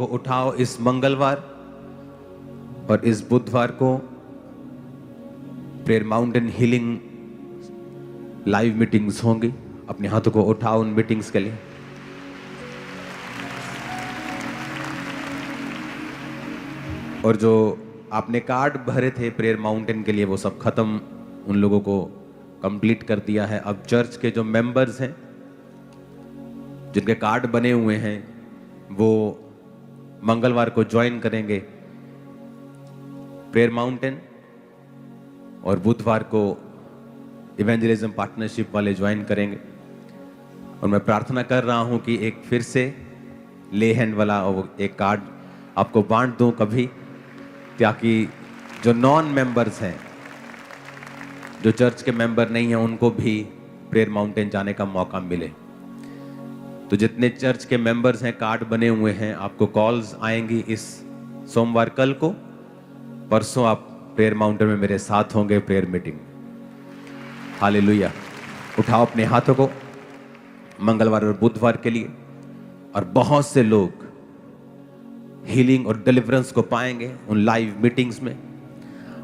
को उठाओ। इस मंगलवार और इस बुधवार को prayer mountain healing live meetings होंगी। अपने हाथों को उठाओ उन मीटिंग्स के लिए। और जो आपने कार्ड भरे थे प्रेयर माउंटेन के लिए वो सब खत्म, उन लोगों को कंप्लीट कर दिया है। अब चर्च के जो मेंबर्स हैं जिनके कार्ड बने हुए हैं वो मंगलवार को ज्वाइन करेंगे प्रेयर माउंटेन और बुधवार को इवेंजलिज्म पार्टनरशिप वाले ज्वाइन करेंगे। और मैं प्रार्थना कर रहा हूं कि एक फिर से ले हैंड वाला और एक कार्ड आपको बांट दूं कभी, ताकि जो नॉन मेंबर्स हैं, जो चर्च के मेंबर नहीं हैं, उनको भी प्रेयर माउंटेन जाने का मौका मिले। तो जितने चर्च के मेंबर्स हैं, कार्ड बने हुए हैं, आपको कॉल्स आएंगी इस सोमवार कल को। परसों आप प्रेयर माउंटेन में मेरे साथ होंगे प्रेयर मीटिंग। हालेलुया। उठाओ अपने हाथों को मंगलवार और बुधवार के लिए। और बहुत से लोग हीलिंग और डिलीवरेंस को पाएंगे उन लाइव मीटिंग्स में।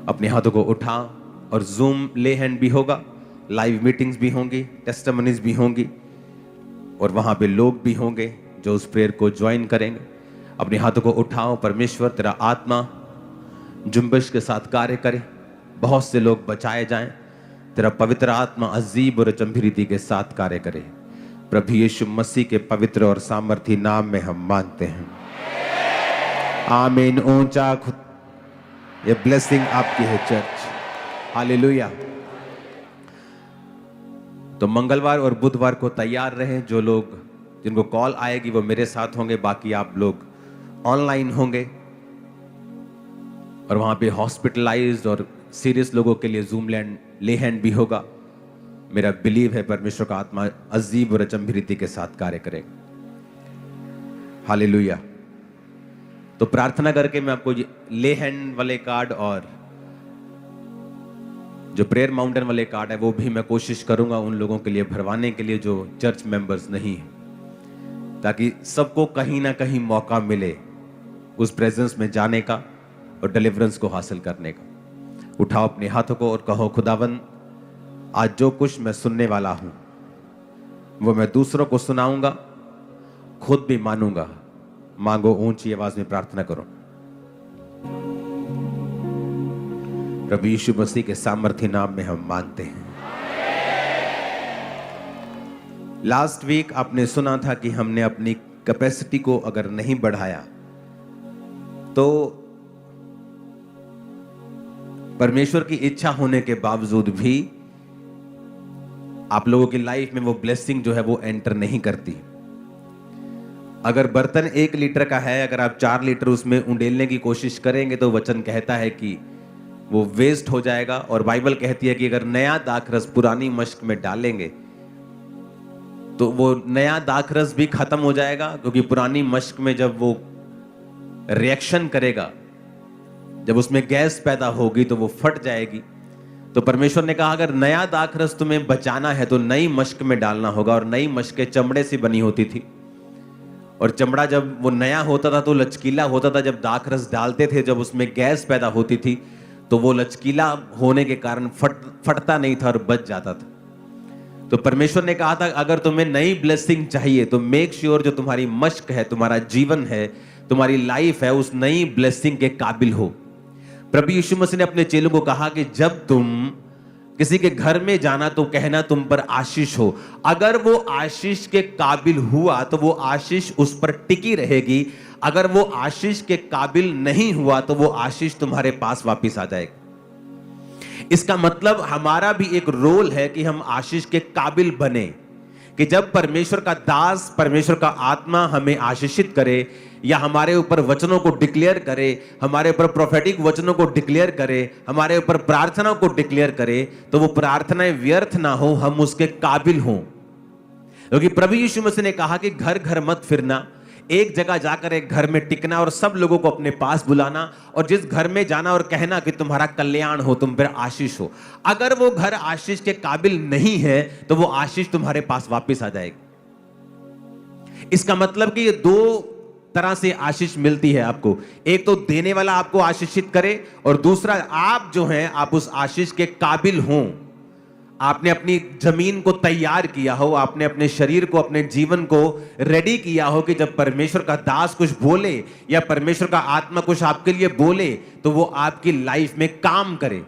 अपने हाथों को उठाओ। और जूम ले हैंड भी होगा, लाइव मीटिंग्स भी होंगी, टेस्टिमनीज भी होंगी और वहां पे लोग भी होंगे जो उस प्रेयर को ज्वाइन करेंगे। अपने हाथों को उठाओ। परमेश्वर तेरा आत्मा जुम्बिश के साथ कार्य करे, बहुत से लोग बचाए जाएं। तेरा पवित्र आत्मा अजीब और अचंभी रीति के साथ कार्य करे। प्रभु यीशु मसीह के पवित्र और सामर्थी नाम में हम मांगते हैं, आमीन। ऊंचा खुद, ये ब्लेसिंग आपकी है चर्च। हालेलुया। तो मंगलवार और बुधवार को तैयार रहें। जो लोग जिनको कॉल आएगी वो मेरे साथ होंगे, बाकी आप लोग ऑनलाइन होंगे। और वहां पे हॉस्पिटलाइज्ड और सीरियस लोगों के लिए जूम लैंड ले हैंड भी होगा। मेरा बिलीव है परमेश्वर का आत्मा अजीब और अचंभी रीति के साथ कार्य करेगा। हालेलुया। तो प्रार्थना करके मैं आपको ले हैंड वाले कार्ड और जो प्रेयर माउंटेन वाले कार्ड है वो भी मैं कोशिश करूंगा उन लोगों के लिए भरवाने के लिए जो चर्च मेंबर्स नहीं हैं, ताकि सबको कहीं ना कहीं मौका मिले उस प्रेजेंस में जाने का और डिलीवरेंस को हासिल करने का। उठाओ अपने हाथों को और कहो, खुदावन आज जो कुछ मैं सुनने वाला हूं वो मैं दूसरों को सुनाऊंगा, खुद भी मानूंगा। मांगो, ऊंची आवाज में प्रार्थना करो। प्रभु यीशु मसीह के सामर्थी नाम में हम मांगते हैं। लास्ट वीक आपने सुना था कि हमने अपनी कैपेसिटी को अगर नहीं बढ़ाया तो परमेश्वर की इच्छा होने के बावजूद भी आप लोगों की लाइफ में वो ब्लेसिंग जो है वो एंटर नहीं करती। अगर बर्तन 1 लीटर का है, अगर आप 4 लीटर उसमें उंडेलने की कोशिश करेंगे तो वचन कहता है कि वो वेस्ट हो जाएगा। और बाइबल कहती है कि अगर नया दाखरस पुरानी मश्क में डालेंगे तो वो नया दाखरस भी खत्म हो जाएगा, क्योंकि पुरानी मश्क में जब वो रिएक्शन करेगा, जब उसमें गैस पैदा होगी तो वो फट जाएगी। तो परमेश्वर ने कहा अगर नया दाखरस तुम्हें बचाना है तो नई मश्क में डालना होगा। और नई मश्कें चमड़े से बनी होती थी और चमड़ा जब वो नया होता था तो लचकीला होता था। जब दाखरस डालते थे, जब उसमें गैस पैदा होती थी तो वो लचकीला होने के कारण फटता नहीं था और बच जाता था। तो परमेश्वर ने कहा था अगर तुम्हें नई ब्लेसिंग चाहिए तो मेक श्योर जो तुम्हारी मश्क है, तुम्हारा जीवन है, तुम्हारी लाइफ है, उस नई ब्लेसिंग के काबिल हो। प्रभु यीशु मसीह ने अपने चेलों को कहा कि जब तुम किसी के घर में जाना तो कहना तुम पर आशीष हो। अगर वो आशीष के काबिल हुआ तो वो आशीष उस पर टिकी रहेगी। अगर वो आशीष के काबिल नहीं हुआ तो वो आशीष तुम्हारे पास वापस आ जाएगी। इसका मतलब हमारा भी एक रोल है कि हम आशीष के काबिल बने, कि जब परमेश्वर का दास, परमेश्वर का आत्मा हमें आशीषित करे या हमारे ऊपर वचनों को डिक्लेयर करे, हमारे ऊपर प्रोफेटिक वचनों को डिक्लेयर करे, हमारे ऊपर प्रार्थनाओं को डिक्लेयर करे, तो वो प्रार्थनाएं व्यर्थ ना हो, हम उसके काबिल हों। क्योंकि प्रभु यीशु मसीह ने कहा कि घर घर मत फिरना, एक जगह जाकर एक घर में टिकना और सब लोगों को अपने पास बुलाना और जिस घर में जाना और कहना कि तुम्हारा कल्याण हो, तुम पर आशीष हो। अगर वो घर आशीष के काबिल नहीं है तो वो आशीष तुम्हारे पास वापस आ जाएगी। इसका मतलब कि ये दो तरह से आशीष मिलती है आपको। एक तो देने वाला आपको आशीषित करे, और दूसरा आप जो हैं आप उस आशीष के काबिल हों। आपने अपनी जमीन को तैयार किया हो, आपने अपने शरीर को, अपने जीवन को रेडी किया हो कि जब परमेश्वर का दास कुछ बोले या परमेश्वर का आत्मा कुछ आपके लिए बोले तो वो आपकी लाइफ में काम करे।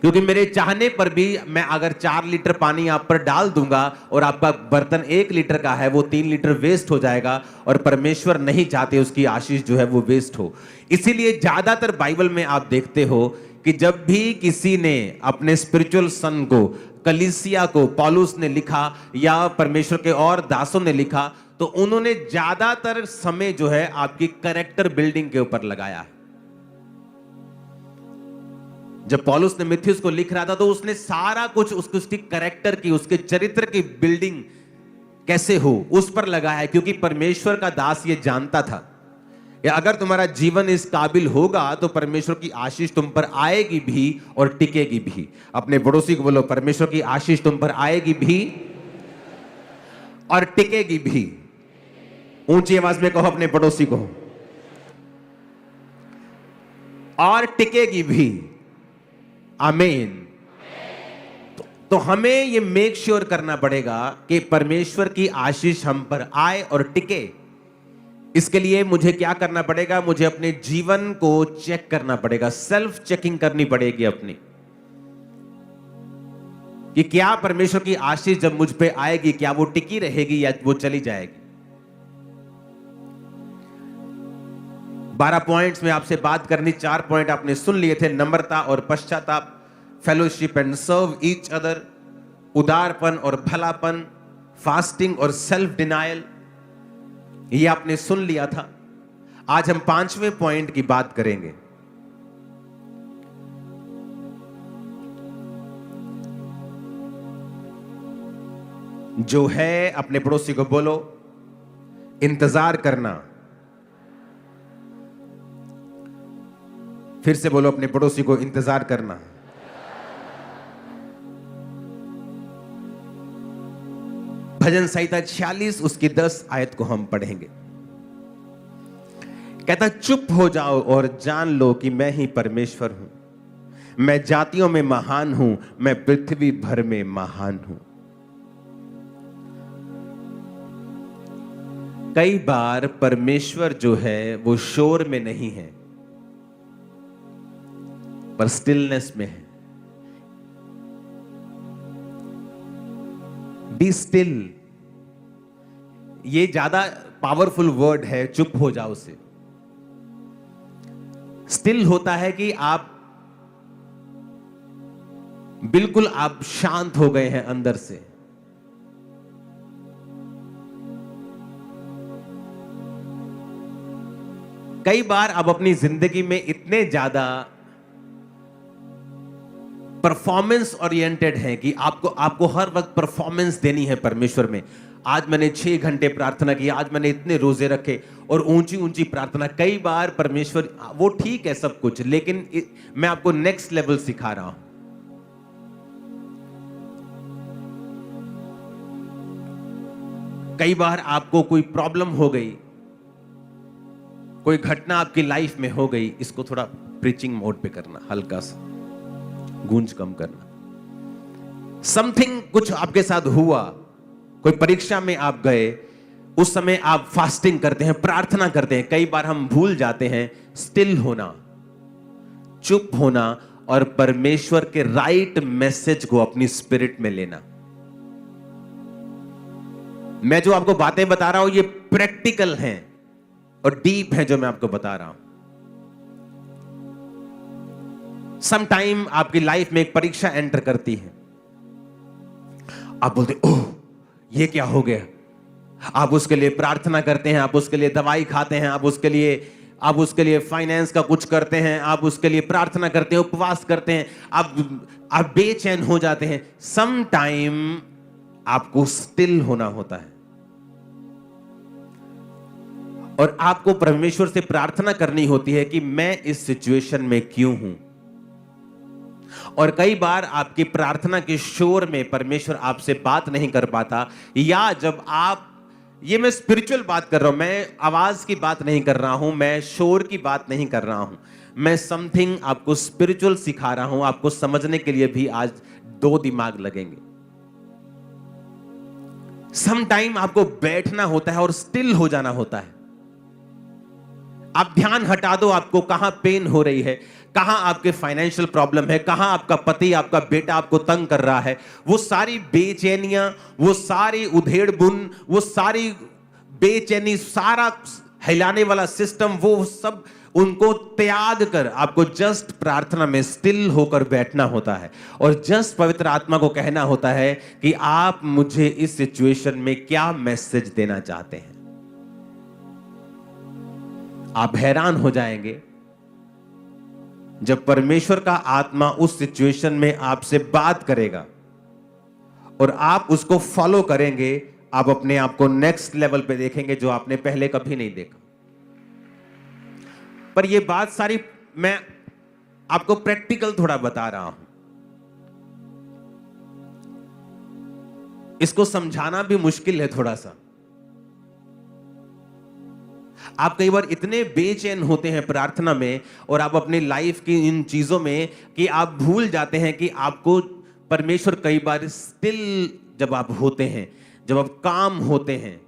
क्योंकि मेरे चाहने पर भी मैं अगर 4 लीटर पानी आप पर डाल दूंगा और आपका बर्तन 1 लीटर का है, वो 3 लीटर वेस्ट हो जाएगा, और परमेश्वर नहीं चाहते उसकी आशीष जो है वो वेस्ट हो। इसीलिए ज्यादातर बाइबल में आप देखते हो कि जब भी किसी ने अपने स्पिरिचुअल सन को, कलीसिया को, पौलुस ने लिखा या परमेश्वर के और दासों ने लिखा, तो उन्होंने ज्यादातर समय जो है आपकी कैरेक्टर बिल्डिंग के ऊपर लगाया। जब पौलुस ने मिथियुस को लिख रहा था तो उसने सारा कुछ उसकी कैरेक्टर की, उसके चरित्र की बिल्डिंग कैसे हो उस पर लगाया, क्योंकि परमेश्वर का दास ये जानता था कि अगर तुम्हारा जीवन इस काबिल होगा तो परमेश्वर की आशीष तुम पर आएगी भी और टिकेगी भी। अपने पड़ोसी को बोलो, परमेश्वर की आशीष तुम पर आएगी भी और टिकेगी भी। ऊंची आवाज में कहो अपने पड़ोसी को, और टिकेगी भी। आमीन। तो हमें ये मेक श्योर करना पड़ेगा कि परमेश्वर की आशीष हम पर आए और टिके। इसके लिए मुझे क्या करना पड़ेगा? मुझे अपने जीवन को चेक करना पड़ेगा, सेल्फ चेकिंग करनी पड़ेगी अपनी, कि क्या परमेश्वर की आशीष जब मुझ पे आएगी क्या वो टिकी रहेगी या वो चली जाएगी। 12 पॉइंट्स में आपसे बात करनी, 4 पॉइंट आपने सुन लिए थे। नम्रता और पश्चाताप, fellowship and serve each other, उदारपन और भलापन, फास्टिंग और सेल्फ डिनायल, ये आपने सुन लिया था। आज हम 5वें पॉइंट की बात करेंगे। जो है, अपने पड़ोसी को बोलो, इंतजार करना। फिर से बोलो अपने पड़ोसी को, इंतजार करना। भजन संहिता 46 उसकी 10 आयत को हम पढ़ेंगे। कहता, चुप हो जाओ और जान लो कि मैं ही परमेश्वर हूं। मैं जातियों में महान हूं, मैं पृथ्वी भर में महान हूं। कई बार परमेश्वर जो है वो शोर में नहीं है पर स्टिलनेस में है। बी स्टिल, ये ज्यादा पावरफुल वर्ड है चुप हो जाओ से। स्टिल होता है कि आप बिल्कुल आप शांत हो गए हैं अंदर से। कई बार आप अपनी जिंदगी में इतने ज्यादा परफॉर्मेंस ओरिएंटेड हैं कि आपको हर वक्त परफॉर्मेंस देनी है परमेश्वर में। आज मैंने 6 घंटे प्रार्थना की, आज मैंने इतने रोजे रखे और ऊंची ऊंची प्रार्थना। कई बार परमेश्वर, वो ठीक है सब कुछ, लेकिन मैं आपको नेक्स्ट लेवल सिखा रहा हूं। कई बार आपको कोई प्रॉब्लम हो गई, कोई घटना आपकी लाइफ में हो गई, इसको थोड़ा प्रीचिंग मोड पे करना, हल्का सा गूंज कम करना। समथिंग कुछ आपके साथ हुआ, कोई परीक्षा में आप गए, उस समय आप फास्टिंग करते हैं, प्रार्थना करते हैं। कई बार हम भूल जाते हैं स्टिल होना, चुप होना और परमेश्वर के राइट मैसेज को अपनी स्पिरिट में लेना। मैं जो आपको बातें बता रहा हूं ये प्रैक्टिकल हैं और डीप है जो मैं आपको बता रहा हूं। सम टाइम आपकी लाइफ में एक परीक्षा एंटर करती है, आप बोलते ओह ये क्या हो गया। आप उसके लिए प्रार्थना करते हैं, आप उसके लिए दवाई खाते हैं, आप उसके लिए फाइनेंस का कुछ करते हैं, आप उसके लिए प्रार्थना करते हैं, उपवास करते हैं, आप बेचैन हो जाते हैं। सम टाइम आपको स्टिल होना होता है और आपको परमेश्वर से प्रार्थना करनी होती है कि मैं इस सिचुएशन में क्यों हूं। और कई बार आपकी प्रार्थना के शोर में परमेश्वर आपसे बात नहीं कर पाता, या जब आप ये मैं स्पिरिचुअल बात कर रहा हूं, मैं आवाज की बात नहीं कर रहा हूं, मैं शोर की बात नहीं कर रहा हूं, मैं समथिंग आपको स्पिरिचुअल सिखा रहा हूं। आपको समझने के लिए भी आज 2 दिमाग लगेंगे। सम टाइम आपको बैठना होता है और स्टिल हो जाना होता है। आप ध्यान हटा दो, आपको कहां पेन हो रही है, कहां आपके फाइनेंशियल प्रॉब्लम है, कहां आपका पति, आपका बेटा आपको तंग कर रहा है। वो सारी बेचैनियां, वो सारी उधेड़ बुन, वो सारी बेचैनी, सारा हिलाने वाला सिस्टम, वो सब उनको त्याग कर आपको जस्ट प्रार्थना में स्टिल होकर बैठना होता है और जस्ट पवित्र आत्मा को कहना होता है कि आप मुझे इस सिचुएशन में क्या मैसेज देना चाहते हैं। आप हैरान हो जाएंगे जब परमेश्वर का आत्मा उस सिचुएशन में आपसे बात करेगा और आप उसको फॉलो करेंगे। आप अपने आप को नेक्स्ट लेवल पे देखेंगे जो आपने पहले कभी नहीं देखा। पर ये बात सारी मैं आपको प्रैक्टिकल थोड़ा बता रहा हूं, इसको समझाना भी मुश्किल है थोड़ा सा। आप कई बार इतने बेचैन होते हैं प्रार्थना में और आप अपनी लाइफ की इन चीजों में कि आप भूल जाते हैं कि आपको परमेश्वर कई बार स्टिल जब आप होते हैं, जब आप काम होते हैं,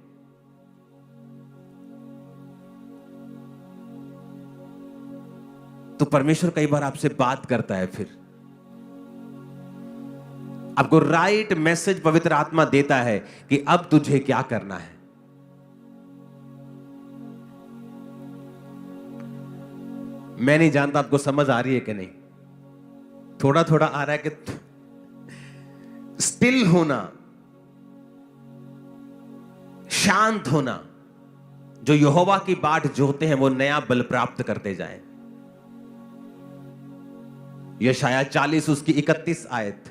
तो परमेश्वर कई बार आपसे बात करता है। फिर आपको राइट मैसेज पवित्र आत्मा देता है कि अब तुझे क्या करना है। मैं नहीं जानता आपको समझ आ रही है कि नहीं, थोड़ा थोड़ा आ रहा है कि स्टिल होना, शांत होना, जो यहोवा की बाट जोहते हैं वो नया बल प्राप्त करते जाएं। यशाया 40 उसकी 31 आयत।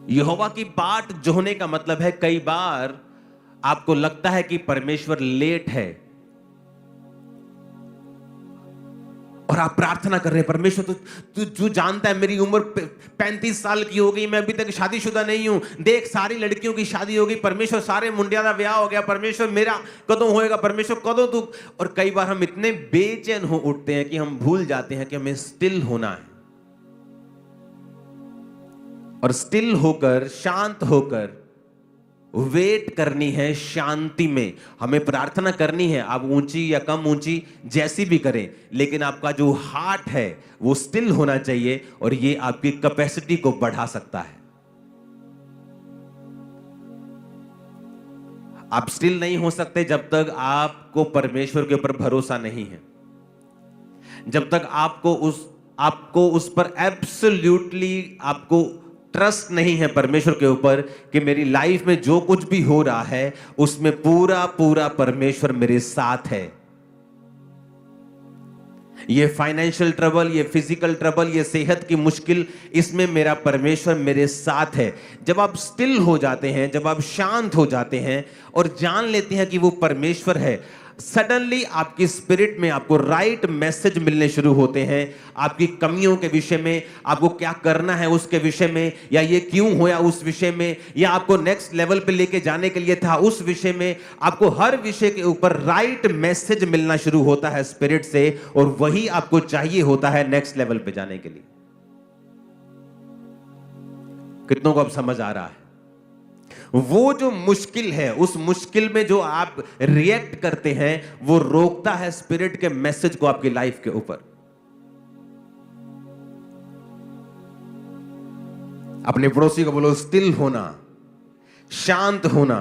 यहोवा की बाट जोहने का मतलब है कई बार आपको लगता है कि परमेश्वर लेट है और आप प्रार्थना कर रहे हैं, परमेश्वर तू जो जानता है मेरी उम्र 35 साल की हो गई, मैं अभी तक शादीशुदा नहीं हूं, देख सारी लड़कियों की शादी हो गई, परमेश्वर सारे मुंडिया का ब्याह हो गया, परमेश्वर मेरा कदों होएगा, परमेश्वर कदों तू। और कई बार हम इतने बेचैन हो उठते हैं कि हम भूल जाते हैं कि हमें स्टिल होना है और स्टिल होकर, शांत होकर वेट करनी है। शांति में हमें प्रार्थना करनी है, आप ऊंची या कम ऊंची जैसी भी करें, लेकिन आपका जो हार्ट है वो स्टिल होना चाहिए और ये आपकी कैपेसिटी को बढ़ा सकता है। आप स्टिल नहीं हो सकते जब तक आपको परमेश्वर के ऊपर भरोसा नहीं है, जब तक आपको उस पर एब्सोल्युटली आपको ट्रस्ट नहीं है परमेश्वर के ऊपर कि मेरी लाइफ में जो कुछ भी हो रहा है उसमें पूरा पूरा परमेश्वर मेरे साथ है। ये फाइनेंशियल ट्रबल, ये फिजिकल ट्रबल, ये सेहत की मुश्किल, इसमें मेरा परमेश्वर मेरे साथ है। जब आप स्टिल हो जाते हैं, जब आप शांत हो जाते हैं और जान लेते हैं कि वो परमेश्वर है, सडनली आपकी स्पिरिट में आपको राइट मैसेज मिलने शुरू होते हैं। आपकी कमियों के विषय में, आपको क्या करना है उसके विषय में, या ये क्यों होया उस विषय में, या आपको नेक्स्ट लेवल पे लेके जाने के लिए था उस विषय में। आपको हर विषय के ऊपर राइट मैसेज मिलना शुरू होता है स्पिरिट से, और वही आपको चाहिए होता है नेक्स्ट लेवल पे जाने के लिए। कितनों को अब समझ आ रहा है? वो जो मुश्किल है, उस मुश्किल में जो आप रिएक्ट करते हैं, वो रोकता है स्पिरिट के मैसेज को आपकी लाइफ के ऊपर। अपने पड़ोसी को बोलो स्टिल होना, शांत होना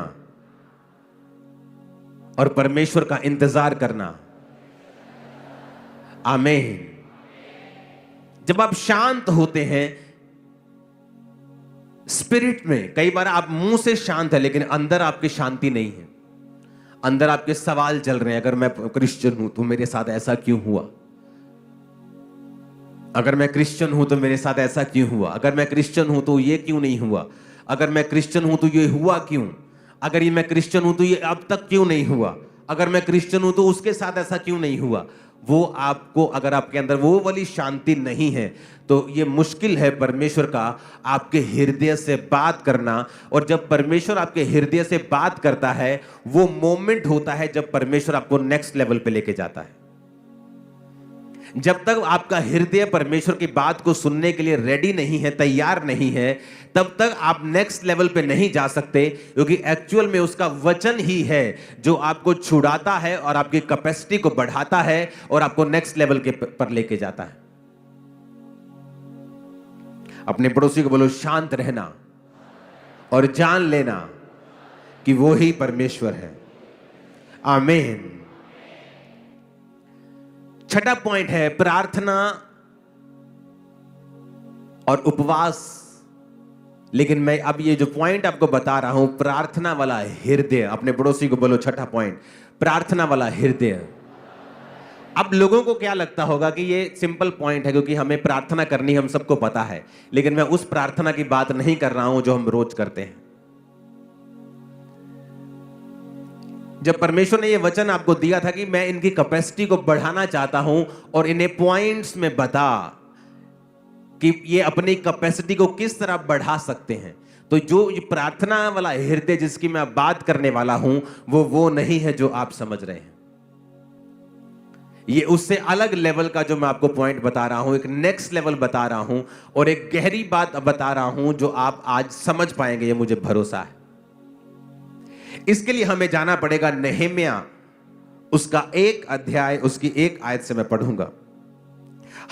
और परमेश्वर का इंतजार करना। आमीन। जब आप शांत होते हैं स्पिरिट में, कई बार आप मुंह से शांत है लेकिन अंदर आपकी शांति नहीं है, अंदर आपके सवाल चल रहे हैं। अगर मैं क्रिश्चियन हूं तो मेरे साथ ऐसा क्यों हुआ, अगर मैं क्रिश्चियन हूं तो मेरे साथ ऐसा क्यों हुआ, अगर मैं क्रिश्चियन हूं तो ये क्यों नहीं हुआ, अगर मैं क्रिश्चियन हूं तो ये हुआ क्यों, अगर ये मैं क्रिश्चियन हूं तो ये अब तक क्यों नहीं हुआ, अगर मैं क्रिश्चियन हूं तो उसके साथ ऐसा क्यों नहीं हुआ। वो आपको, अगर आपके अंदर वो वाली शांति नहीं है तो ये मुश्किल है परमेश्वर का आपके हृदय से बात करना। और जब परमेश्वर आपके हृदय से बात करता है, वो मोमेंट होता है जब परमेश्वर आपको नेक्स्ट लेवल पे लेके जाता है। जब तक आपका हृदय परमेश्वर की बात को सुनने के लिए रेडी नहीं है, तैयार नहीं है, तब तक आप नेक्स्ट लेवल पे नहीं जा सकते, क्योंकि एक्चुअल में उसका वचन ही है जो आपको छुड़ाता है और आपकी कैपेसिटी को बढ़ाता है और आपको नेक्स्ट लेवल के पर लेके जाता है। अपने पड़ोसी को बोलो, शांत रहना और जान लेना कि वो ही परमेश्वर है। आमीन। छठा पॉइंट है प्रार्थना और उपवास। लेकिन मैं अब ये जो पॉइंट आपको बता रहा हूं, प्रार्थना वाला हृदय। अपने पड़ोसी को बोलो, छठा पॉइंट, प्रार्थना वाला हृदय। अब लोगों को क्या लगता होगा कि ये सिंपल पॉइंट है, क्योंकि हमें प्रार्थना करनी हम सबको पता है। लेकिन मैं उस प्रार्थना की बात नहीं कर रहा हूं जो हम रोज करते हैं। जब परमेश्वर ने ये वचन आपको दिया था कि मैं इनकी कैपेसिटी को बढ़ाना चाहता हूं और इन्हें पॉइंट्स में बता कि ये अपनी कैपेसिटी को किस तरह बढ़ा सकते हैं, तो जो ये प्रार्थना वाला हृदय जिसकी मैं बात करने वाला हूं, वो नहीं है जो आप समझ रहे हैं। ये उससे अलग लेवल का जो मैं आपको पॉइंट बता रहा हूं, एक नेक्स्ट लेवल बता रहा हूं और एक गहरी बात बता रहा हूं जो आप आज समझ पाएंगे, ये मुझे भरोसा है। इसके लिए हमें जाना पड़ेगा नहम्याह, उसका 1 अध्याय, उसकी 1 आयत से मैं पढ़ूंगा।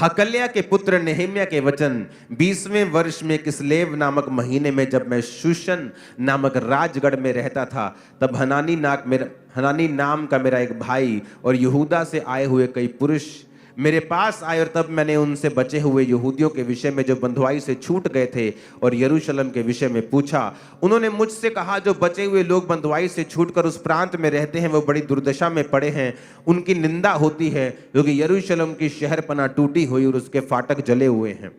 हकल्या के पुत्र नहम्याह के वचन। 20वें वर्ष में किसलेव नामक महीने में, जब मैं शूशन नामक राजगढ़ में रहता था, तब हनानी नाम का मेरा एक भाई और यहूदा से आए हुए कई पुरुष मेरे पास आए, और तब मैंने उनसे बचे हुए यहूदियों के विषय में जो बंधुआई से छूट गए थे और यरूशलेम के विषय में पूछा। उन्होंने मुझसे कहा, जो बचे हुए लोग बंधुआई से छूटकर उस प्रांत में रहते हैं, वो बड़ी दुर्दशा में पड़े हैं। उनकी निंदा होती है, क्योंकि यरूशलेम की शहरपनाह टूटी हुई और उसके फाटक जले हुए हैं।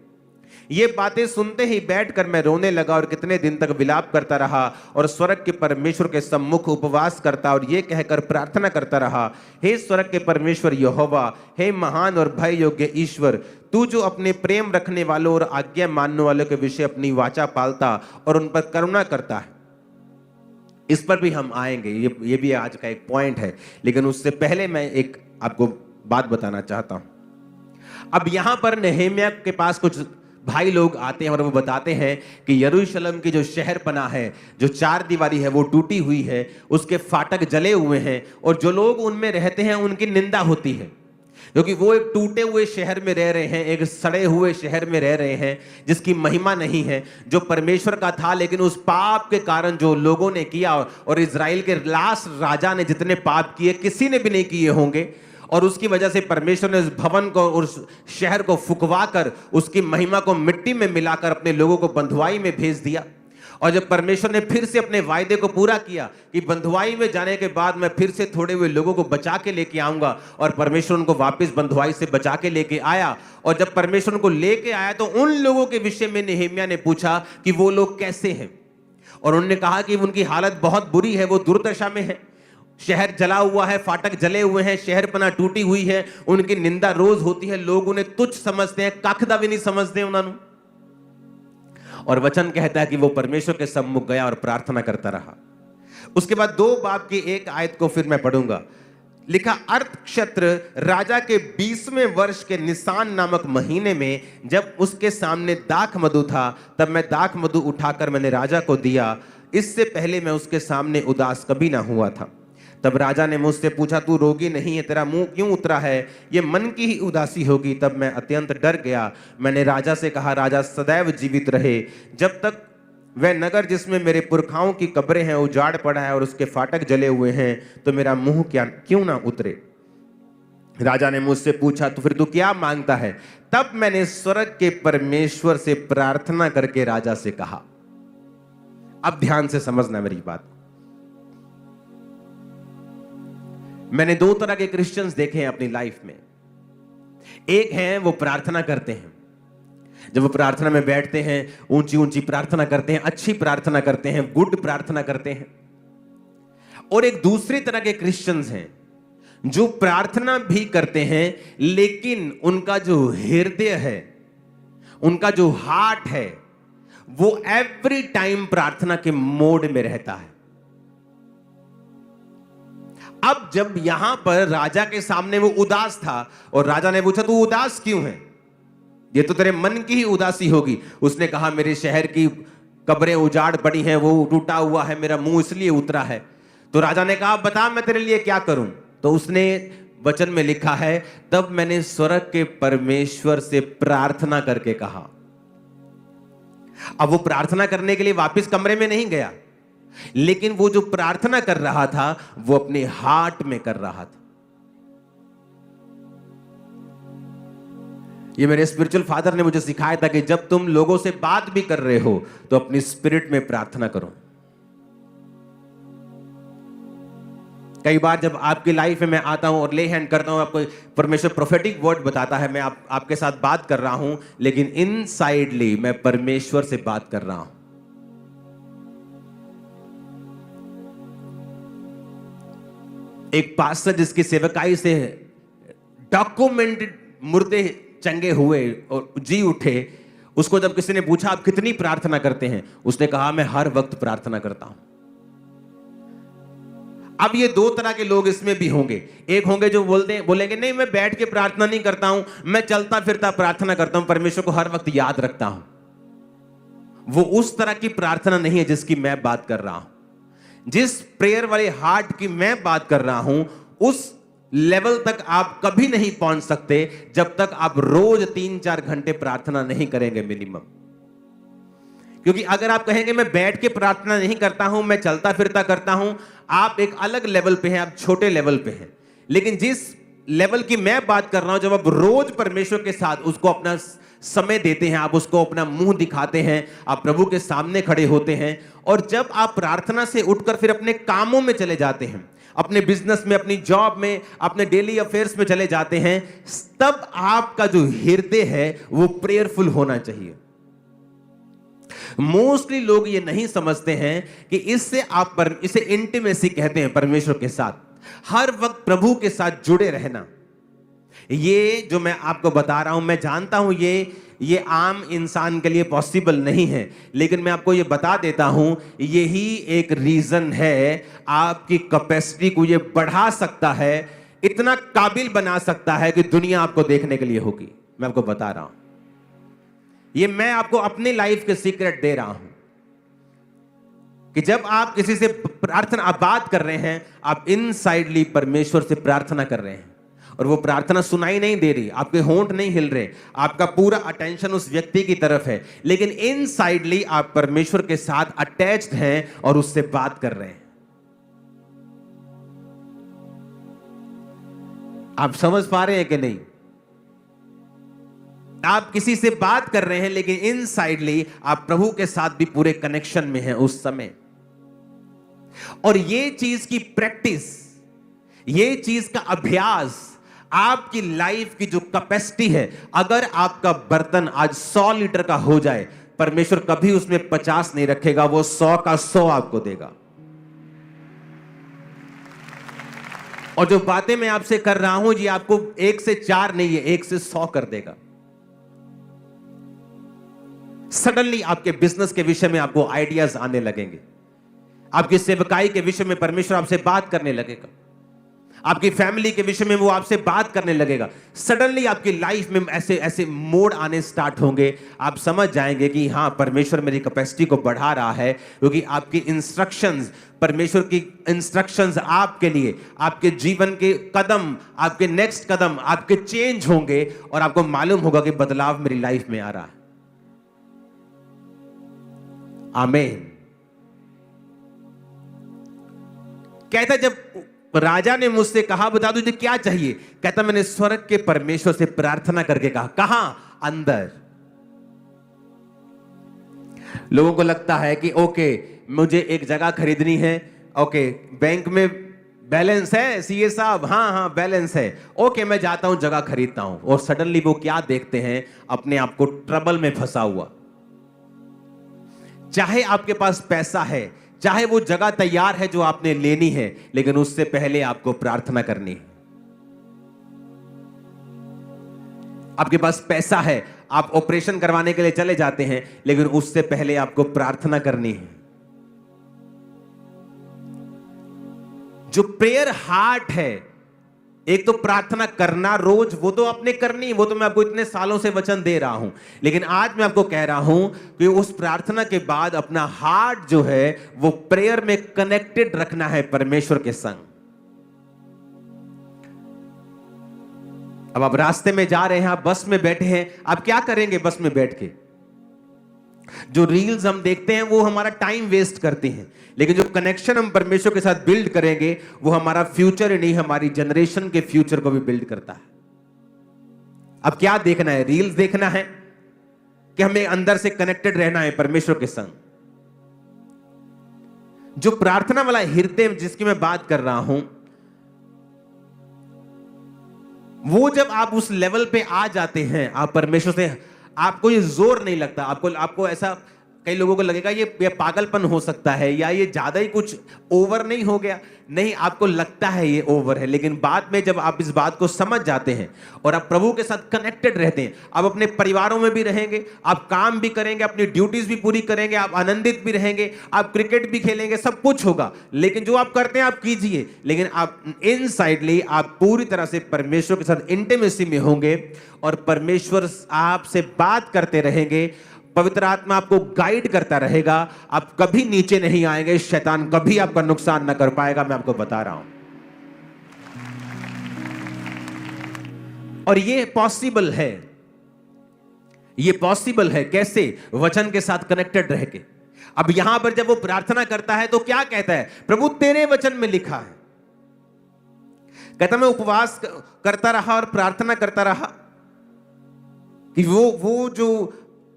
ये बातें सुनते ही बैठकर मैं रोने लगा और कितने दिन तक विलाप करता रहा और स्वर्ग के परमेश्वर के सम्मुख उपवास करता और ये कहकर प्रार्थना करता रहा, हे स्वर्ग के परमेश्वर यहोवा, हे महान और भय योग्य ईश्वर, तू जो अपने प्रेम रखने वालों और आज्ञा मानने वालों के विषय अपनी वाचा पालता और उन पर करुणा करता है। इस पर भी हम आएंगे, ये भी आज का एक पॉइंट है, लेकिन उससे पहले मैं एक आपको बात बताना चाहता हूं। अब यहां पर नहम्याह के पास कुछ भाई लोग आते हैं और वो बताते हैं कि यरूशलेम की जो शहरपनाह है, जो 4 दीवारी है, वो टूटी हुई है, उसके फाटक जले हुए हैं और जो लोग उनमें रहते हैं उनकी निंदा होती है, क्योंकि वो एक टूटे हुए शहर में रह रहे हैं, एक सड़े हुए शहर में रह रहे हैं जिसकी महिमा नहीं है, जो परमेश्वर का था, लेकिन उस पाप के कारण जो लोगों ने किया, और इजराइल के लास्ट राजा ने जितने पाप किए किसी ने भी नहीं किए होंगे, और उसकी वजह से परमेश्वर ने उस भवन को, उस शहर को फुकवा कर उसकी महिमा को मिट्टी में मिलाकर अपने लोगों को बंधुआई में भेज दिया। और जब परमेश्वर ने फिर से अपने वायदे को पूरा किया कि बंधुआई में जाने के बाद मैं फिर से थोड़े हुए लोगों को बचा के लेके आऊंगा, और परमेश्वर उनको वापस बंधुआई से बचा के लेके आया। और जब परमेश्वर उनको लेके आया तो उन लोगों के विषय में नहम्याह ने पूछा कि वो लोग कैसे हैं, और उन्होंने कहा कि उनकी हालत बहुत बुरी है, वो दुर्दशा में है, शहर जला हुआ है, फाटक जले हुए हैं, शहरपनाह टूटी हुई है, उनकी निंदा रोज होती है, लोग उन्हें तुच्छ समझते हैं, कखदा भी नहीं समझते उन्होंने। और वचन कहता है कि वो परमेश्वर के सम्मुख गया और प्रार्थना करता रहा। उसके बाद 2 बाब की 1 आयत को फिर मैं पढ़ूंगा। लिखा, अर्थक्षेत्र राजा के 20वें वर्ष के निसान नामक महीने में, जब उसके सामने दाख मधु था, तब मैं दाख मधु उठाकर मैंने राजा को दिया। इससे पहले मैं उसके सामने उदास कभी ना हुआ था। तब राजा ने मुझसे पूछा, तू रोगी नहीं है, तेरा मुंह क्यों उतरा है? ये मन की ही उदासी होगी। तब मैं अत्यंत डर गया। मैंने राजा से कहा, राजा सदैव जीवित रहे, जब तक वह नगर जिसमें मेरे पुरखाओं की कब्रें हैं उजाड़ पड़ा है और उसके फाटक जले हुए हैं, तो मेरा मुंह क्यों ना उतरे? राजा ने मुझसे पूछा, तो फिर तू क्या मांगता है? तब मैंने स्वर्ग के परमेश्वर से प्रार्थना करके राजा से कहा। अब ध्यान से समझना मेरी बात। मैंने 2 तरह के क्रिश्चियंस देखे हैं अपनी लाइफ में। एक हैं वो प्रार्थना करते हैं, जब वो प्रार्थना में बैठते हैं ऊंची ऊंची प्रार्थना करते हैं, अच्छी प्रार्थना करते हैं, गुड प्रार्थना करते हैं। और एक दूसरी तरह के क्रिश्चियंस हैं जो प्रार्थना भी करते हैं, लेकिन उनका जो हृदय है उनका जो हार्ट है वो एवरी टाइम प्रार्थना के मोड में रहता है। अब जब यहां पर राजा के सामने वो उदास था और राजा ने पूछा तू उदास क्यों है, ये तो तेरे मन की ही उदासी होगी। उसने कहा मेरे शहर की कब्रें उजाड़ पड़ी हैं, वो टूटा हुआ है, मेरा मुंह इसलिए उतरा है। तो राजा ने कहा बता मैं तेरे लिए क्या करूं। तो उसने वचन में लिखा है तब मैंने स्वर्ग के परमेश्वर से प्रार्थना करके कहा। अब वो प्रार्थना करने के लिए वापस कमरे में नहीं गया, लेकिन वो जो प्रार्थना कर रहा था वो अपने हार्ट में कर रहा था। ये मेरे स्पिरिचुअल फादर ने मुझे सिखाया था कि जब तुम लोगों से बात भी कर रहे हो तो अपनी स्पिरिट में प्रार्थना करो। कई बार जब आपकी लाइफ में मैं आता हूं और ले हैंड करता हूं, आपको परमेश्वर प्रोफेटिक वर्ड बताता है, मैं आपके साथ बात कर रहा हूं, लेकिन इनसाइडली मैं परमेश्वर से बात कर रहा हूं। एक पास्टर जिसकी सेवकाई से डॉक्यूमेंटेड मुर्दे चंगे हुए और जी उठे, उसको जब किसी ने पूछा आप कितनी प्रार्थना करते हैं, उसने कहा मैं हर वक्त प्रार्थना करता हूं। अब ये दो तरह के लोग इसमें भी होंगे। एक होंगे जो बोलेंगे नहीं मैं बैठ के प्रार्थना नहीं करता हूं, मैं चलता फिरता प्रार्थना करता हूं, परमेश्वर को हर वक्त याद रखता हूं। वो उस तरह की प्रार्थना नहीं है जिसकी मैं बात कर रहा हूं। जिस प्रेयर वाले हार्ट की मैं बात कर रहा हूं, उस लेवल तक आप कभी नहीं पहुंच सकते जब तक आप रोज 3-4 घंटे प्रार्थना नहीं करेंगे मिनिमम। क्योंकि अगर आप कहेंगे मैं बैठ के प्रार्थना नहीं करता हूं, मैं चलता फिरता करता हूं, आप एक अलग लेवल पे हैं, आप छोटे लेवल पे हैं। लेकिन जिस लेवल की मैं बात कर रहा हूं, जब आप रोज परमेश्वर के साथ उसको अपना समय देते हैं, आप उसको अपना मुंह दिखाते हैं, आप प्रभु के सामने खड़े होते हैं, और जब आप प्रार्थना से उठकर फिर अपने कामों में चले जाते हैं, अपने बिजनेस में, अपनी जॉब में, अपने डेली अफेयर्स में चले जाते हैं, तब आपका जो हृदय है वो प्रेयरफुल होना चाहिए। मोस्टली लोग ये नहीं समझते हैं कि इससे इसे इंटीमेसी कहते हैं, परमेश्वर के साथ हर वक्त प्रभु के साथ जुड़े रहना। ये जो मैं आपको बता रहा हूं, मैं जानता हूं ये आम इंसान के लिए पॉसिबल नहीं है, लेकिन मैं आपको ये बता देता हूं, यही एक रीजन है आपकी कैपेसिटी को ये बढ़ा सकता है, इतना काबिल बना सकता है कि दुनिया आपको देखने के लिए होगी। मैं आपको बता रहा हूं, ये मैं आपको अपनी लाइफ के सीक्रेट दे रहा हूं कि जब आप किसी से प्रार्थना आप बात कर रहे हैं, आप इनसाइडली परमेश्वर से प्रार्थना कर रहे हैं, और वो प्रार्थना सुनाई नहीं दे रही, आपके होंठ नहीं हिल रहे, आपका पूरा अटेंशन उस व्यक्ति की तरफ है, लेकिन इनसाइडली आप परमेश्वर के साथ अटैच्ड हैं और उससे बात कर रहे हैं। आप समझ पा रहे हैं कि नहीं? आप किसी से बात कर रहे हैं, लेकिन इनसाइडली आप प्रभु के साथ भी पूरे कनेक्शन में हैं उस समय। और ये चीज की प्रैक्टिस, ये चीज का अभ्यास आपकी लाइफ की जो कैपेसिटी है, अगर आपका बर्तन आज 100 लीटर का हो जाए, परमेश्वर कभी उसमें 50 नहीं रखेगा, वो 100 का 100 आपको देगा। और जो बातें मैं आपसे कर रहा हूं, ये आपको 1 से 4 नहीं है, 1 से 100 कर देगा। सडनली आपके बिजनेस के विषय में आपको आइडियाज आने लगेंगे, आपकी सेवकाई के विषय में परमेश्वर आपसे बात करने लगेगा, आपकी फैमिली के विषय में वो आपसे बात करने लगेगा। सडनली आपकी लाइफ में ऐसे ऐसे मोड़ आने स्टार्ट होंगे, आप समझ जाएंगे कि हाँ, परमेश्वर मेरी कैपेसिटी को बढ़ा रहा है, क्योंकि आपकी इंस्ट्रक्शंस, परमेश्वर की इंस्ट्रक्शंस आपके लिए, आपके जीवन के कदम, आपके नेक्स्ट कदम आपके चेंज होंगे, और आपको मालूम होगा कि बदलाव मेरी लाइफ में आ रहा है। आमीन। कहता जब राजा ने मुझसे कहा बता तुझे क्या चाहिए, कहता मैंने स्वर्ग के परमेश्वर से प्रार्थना करके कहा। कहां? अंदर। लोगों को लगता है कि ओके, मुझे एक जगह खरीदनी है, ओके बैंक में बैलेंस है सीए साहब, हाँ हाँ बैलेंस है, ओके मैं जाता हूं जगह खरीदता हूं, और सडनली वो क्या देखते हैं, अपने आप को ट्रबल में फंसा हुआ। चाहे आपके पास पैसा है, चाहे वो जगह तैयार है जो आपने लेनी है, लेकिन उससे पहले आपको प्रार्थना करनी है। आपके पास पैसा है, आप ऑपरेशन करवाने के लिए चले जाते हैं, लेकिन उससे पहले आपको प्रार्थना करनी है। जो प्रेयर हार्ट है, एक तो प्रार्थना करना रोज, वो तो आपने करनी, वो तो मैं आपको इतने सालों से वचन दे रहा हूं, लेकिन आज मैं आपको कह रहा हूं कि उस प्रार्थना के बाद अपना हार्ट जो है वो प्रेयर में कनेक्टेड रखना है परमेश्वर के संग। अब आप रास्ते में जा रहे हैं, आप बस में बैठे हैं, आप क्या करेंगे बस में बैठ के? जो रील्स हम देखते हैं वो हमारा टाइम वेस्ट करती हैं, लेकिन जो कनेक्शन हम परमेश्वर के साथ बिल्ड करेंगे वो हमारा फ्यूचर ही नहीं, हमारी जनरेशन के फ्यूचर को भी बिल्ड करता है। अब क्या देखना है? रील्स देखना है कि हमें अंदर से कनेक्टेड रहना है परमेश्वर के संग? जो प्रार्थना वाला हृदय जिसकी मैं बात कर रहा हूं, वो जब आप उस लेवल पे आ जाते हैं, आप परमेश्वर से, आपको ये जोर नहीं लगता। आपको ऐसा, कई लोगों को लगेगा ये पागलपन हो सकता है या ये ज्यादा ही कुछ ओवर नहीं हो गया। नहीं, आपको लगता है ये ओवर है, लेकिन बाद में जब आप इस बात को समझ जाते हैं और आप प्रभु के साथ कनेक्टेड रहते हैं, आप अपने परिवारों में भी रहेंगे, आप काम भी करेंगे, अपनी ड्यूटीज भी पूरी करेंगे, आप आनंदित भी रहेंगे, आप क्रिकेट भी खेलेंगे, सब कुछ होगा, लेकिन जो आप करते हैं आप कीजिए, लेकिन आप इनसाइडली आप पूरी तरह से परमेश्वर के साथ इंटीमेसी में होंगे और परमेश्वर आपसे बात करते रहेंगे, पवित्र आत्मा आपको गाइड करता रहेगा, आप कभी नीचे नहीं आएंगे, शैतान कभी आपका नुकसान ना कर पाएगा, मैं आपको बता रहा हूं। और ये पॉसिबल है, ये पॉसिबल है कैसे? वचन के साथ कनेक्टेड रह के। अब यहां पर जब वो प्रार्थना करता है तो क्या कहता है? प्रभु तेरे वचन में लिखा है, कहता मैं उपवास करता रहा और प्रार्थना करता रहा कि वो जो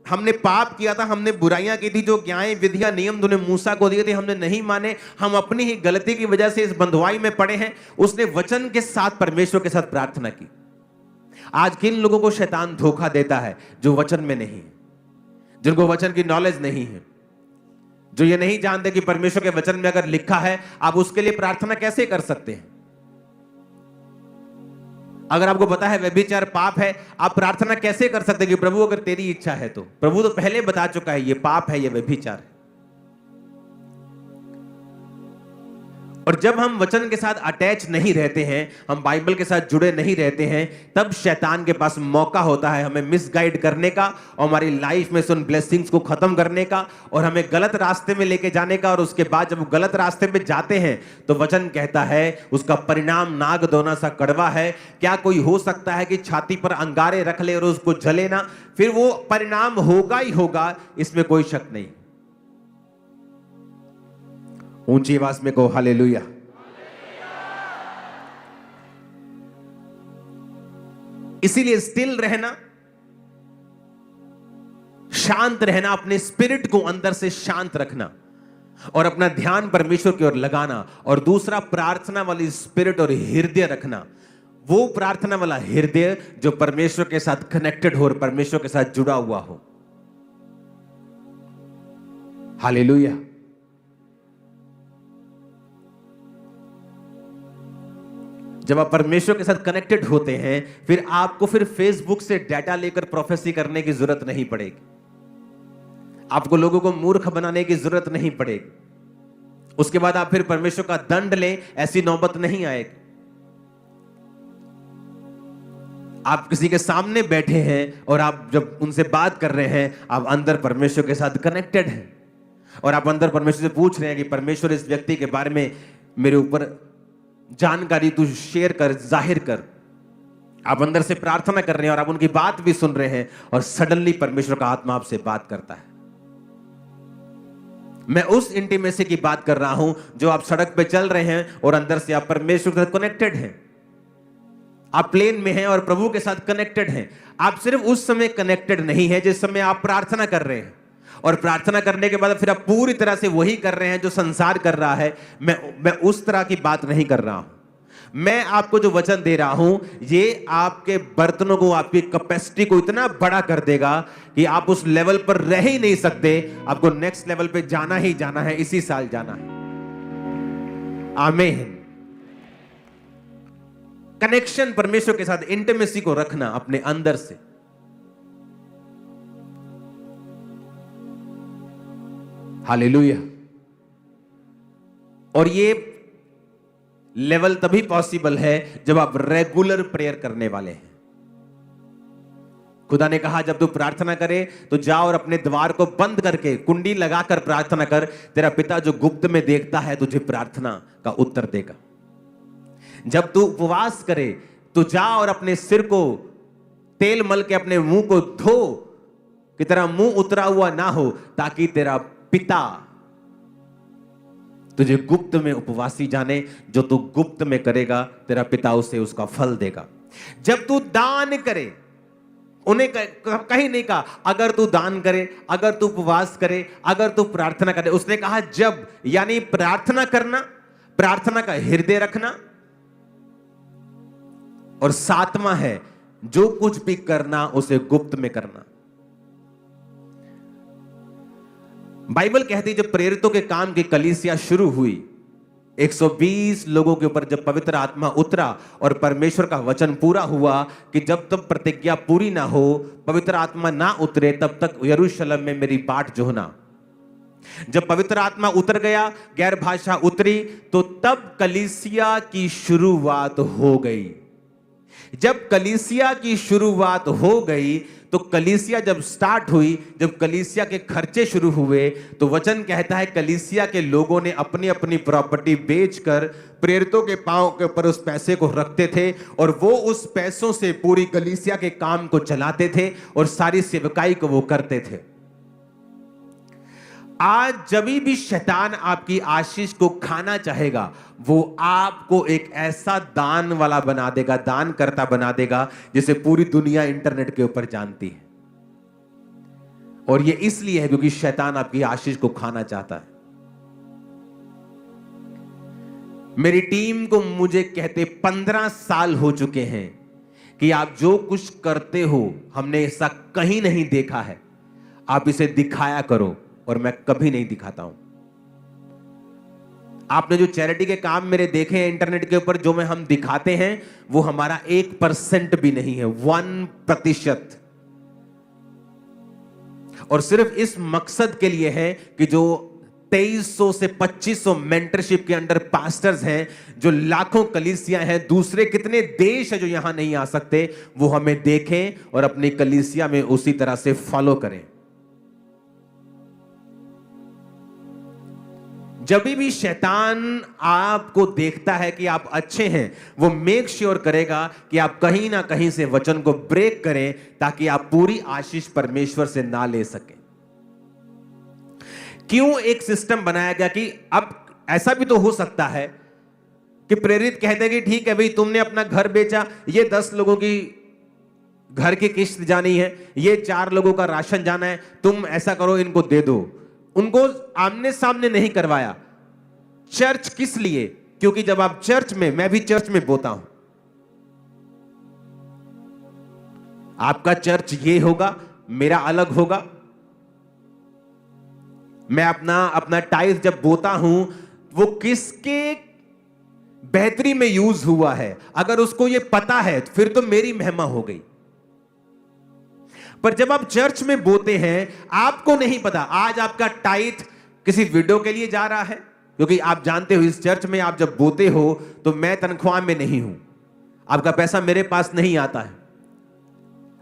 हमने पाप किया था, हमने बुराइयां की थी, जो ज्ञान विधियां नियम तूने मूसा को दिए थे हमने नहीं माने, हम अपनी ही गलती की वजह से इस बंधुआई में पड़े हैं। उसने वचन के साथ परमेश्वर के साथ प्रार्थना की। आज किन लोगों को शैतान धोखा देता है? जो वचन में नहीं है, जिनको वचन की नॉलेज नहीं है, जो ये नहीं जानते कि परमेश्वर के वचन में अगर लिखा है आप उसके लिए प्रार्थना कैसे कर सकते हैं। अगर आपको पता है व्यभिचार पाप है, आप प्रार्थना कैसे कर सकते हैं कि प्रभु अगर तेरी इच्छा है तो? प्रभु तो पहले बता चुका है ये पाप है, ये व्यभिचार है। और जब हम वचन के साथ अटैच नहीं रहते हैं, हम बाइबल के साथ जुड़े नहीं रहते हैं, तब शैतान के पास मौका होता है हमें मिसगाइड करने का और हमारी लाइफ में से उन ब्लेसिंग्स को खत्म करने का और हमें गलत रास्ते में लेके जाने का। और उसके बाद जब गलत रास्ते में जाते हैं तो वचन कहता है उसका परिणाम नाग दोना सा कड़वा है। क्या कोई हो सकता है कि छाती पर अंगारे रख ले और उसको जले ना? फिर वो परिणाम होगा ही होगा, इसमें कोई शक नहीं। ऊंची आवाज में कहो हालेलुया। इसीलिए स्टिल रहना, शांत रहना, अपने स्पिरिट को अंदर से शांत रखना और अपना ध्यान परमेश्वर की ओर लगाना। और दूसरा, प्रार्थना वाली स्पिरिट और हृदय रखना। वो प्रार्थना वाला हृदय जो परमेश्वर के साथ कनेक्टेड हो और परमेश्वर के साथ जुड़ा हुआ हो। हालेलुया। जब आप परमेश्वर के साथ कनेक्टेड होते हैं, फिर आपको फेसबुक से डाटा लेकर प्रोफेसी करने की जरूरत नहीं पड़ेगी, आपको लोगों को मूर्ख बनाने की जरूरत नहीं पड़ेगी। उसके बाद आप फिर परमेश्वर का दंड लें, ऐसी नौबत नहीं आएगी। आप किसी के सामने बैठे हैं और आप जब उनसे बात कर रहे हैं, आप अंदर परमेश्वर के साथ कनेक्टेड हैं और आप अंदर परमेश्वर से पूछ रहे हैं कि परमेश्वर इस व्यक्ति के बारे में मेरे ऊपर जानकारी तू शेयर कर, जाहिर कर। आप अंदर से प्रार्थना कर रहे हैं और आप उनकी बात भी सुन रहे हैं और सडनली परमेश्वर का आत्मा आपसे बात करता है। मैं उस इंटीमेसी की बात कर रहा हूं जो आप सड़क पे चल रहे हैं और अंदर से आप परमेश्वर के साथ कनेक्टेड हैं। आप प्लेन में हैं और प्रभु के साथ कनेक्टेड हैं। आप सिर्फ उस समय कनेक्टेड नहीं है जिस समय आप प्रार्थना कर रहे हैं, और प्रार्थना करने के बाद फिर आप पूरी तरह से वही कर रहे हैं जो संसार कर रहा है। मैं उस तरह की बात नहीं कर रहा हूं। मैं आपको जो वचन दे रहा हूं, ये आपके बर्तनों को, आपकी कैपेसिटी को इतना बड़ा कर देगा कि आप उस लेवल पर रह ही नहीं सकते। आपको नेक्स्ट लेवल पे जाना ही जाना है, इसी साल जाना है। आमीन। कनेक्शन परमेश्वर के साथ, इंटीमेसी को रखना अपने अंदर से। हालेलुया। और ये लेवल तभी पॉसिबल है जब आप रेगुलर प्रेयर करने वाले हैं। खुदा ने कहा जब तू प्रार्थना करे तो जा और अपने द्वार को बंद करके कुंडी लगाकर प्रार्थना कर, तेरा पिता जो गुप्त में देखता है तुझे प्रार्थना का उत्तर देगा। जब तू उपवास करे तो जा और अपने सिर को तेल मल के अपने मुंह को धो कि तेरा मुंह उतरा हुआ ना हो, ताकि तेरा पिता तुझे गुप्त में उपवासी जाने। जो तू गुप्त में करेगा तेरा पिता उसे उसका फल देगा। जब तू दान करे, उन्हें कहीं नहीं कहा अगर तू दान करे, अगर तू उपवास करे, अगर तू प्रार्थना करे। उसने कहा जब, यानी प्रार्थना करना, प्रार्थना का हृदय रखना। और सातवां है जो कुछ भी करना उसे गुप्त में करना। बाइबल कहती है जब प्रेरितों के काम की कलीसिया शुरू हुई, 120 लोगों के ऊपर जब पवित्र आत्मा उतरा और परमेश्वर का वचन पूरा हुआ कि जब तक प्रतिज्ञा पूरी ना हो, पवित्र आत्मा ना उतरे, तब तक यरूशलेम में मेरी बाट जोहना। जब पवित्र आत्मा उतर गया, गैर भाषा उतरी, तो तब कलीसिया की शुरुआत हो गई। जब कलीसिया की शुरुआत हो गई तो कलीसिया जब स्टार्ट हुई, जब कलीसिया के खर्चे शुरू हुए, तो वचन कहता है कलीसिया के लोगों ने अपनी अपनी प्रॉपर्टी बेचकर प्रेरितों के पांव के ऊपर उस पैसे को रखते थे और वो उस पैसों से पूरी कलीसिया के काम को चलाते थे और सारी सेवकाई को वो करते थे। आज जब भी शैतान आपकी आशीष को खाना चाहेगा, वो आपको एक ऐसा दान वाला बना देगा, दान करता बना देगा, जिसे पूरी दुनिया इंटरनेट के ऊपर जानती है। और ये इसलिए है क्योंकि शैतान आपकी आशीष को खाना चाहता है। मेरी टीम को मुझे कहते 15 साल हो चुके हैं कि आप जो कुछ करते हो हमने ऐसा कहीं नहीं देखा है, आप इसे दिखाया करो। और मैं कभी नहीं दिखाता हूं। आपने जो चैरिटी के काम मेरे देखे हैं इंटरनेट के ऊपर, जो हम दिखाते हैं, वो हमारा 1% भी नहीं है, 1%। और सिर्फ इस मकसद के लिए है कि जो 2300 से 2500 मेंटरशिप के अंडर पास्टर्स हैं, जो लाखों कलीसिया हैं, दूसरे कितने देश है जो यहां नहीं आ सकते, वो हमें देखें और अपनी कलीसिया में उसी तरह से फॉलो करें। जब भी शैतान आपको देखता है कि आप अच्छे हैं, वो मेक श्योर करेगा कि आप कहीं ना कहीं से वचन को ब्रेक करें, ताकि आप पूरी आशीष परमेश्वर से ना ले सकें। क्यों एक सिस्टम बनाया गया कि अब ऐसा भी तो हो सकता है कि प्रेरित कहते हैं कि ठीक है भाई, तुमने अपना घर बेचा, ये 10 लोगों की घर की किस्त जानी है, ये 4 लोगों का राशन जाना है, तुम ऐसा करो, इनको दे दो। उनको आमने सामने नहीं करवाया। चर्च किस लिए? क्योंकि जब आप चर्च में, मैं भी चर्च में बोता हूं, आपका चर्च ये होगा, मेरा अलग होगा। मैं अपना टाइल्स जब बोता हूं, वो किसके बेहतरी में यूज हुआ है, अगर उसको ये पता है फिर तो मेरी महिमा हो गई। पर जब आप चर्च में बोते हैं, आपको नहीं पता आज आपका टाइट किसी वीडियो के लिए जा रहा है, क्योंकि आप जानते हो इस चर्च में आप जब बोते हो तो मैं तनख्वाह में नहीं हूं, आपका पैसा मेरे पास नहीं आता है।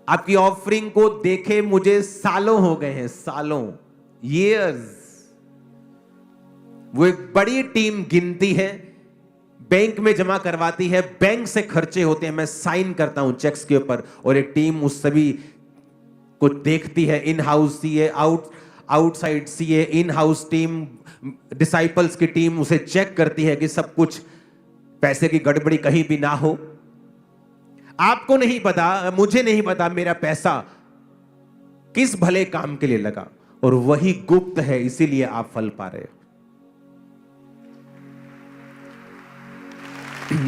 आपकी ऑफरिंग को देखे मुझे सालों हो गए हैं, सालों, ईयर्स। वो एक बड़ी टीम गिनती है, बैंक में जमा करवाती है, बैंक से खर्चे होते हैं, मैं साइन करता हूं चेक्स के ऊपर, और एक टीम उस सभी को देखती है। In house CA, outside CA, in house team, disciples की टीम उसे चेक करती है कि सब कुछ, पैसे की गड़बड़ी कहीं भी ना हो। आपको नहीं पता, मुझे नहीं पता मेरा पैसा किस भले काम के लिए लगा, और वही गुप्त है, इसीलिए आप फल पा रहे हो।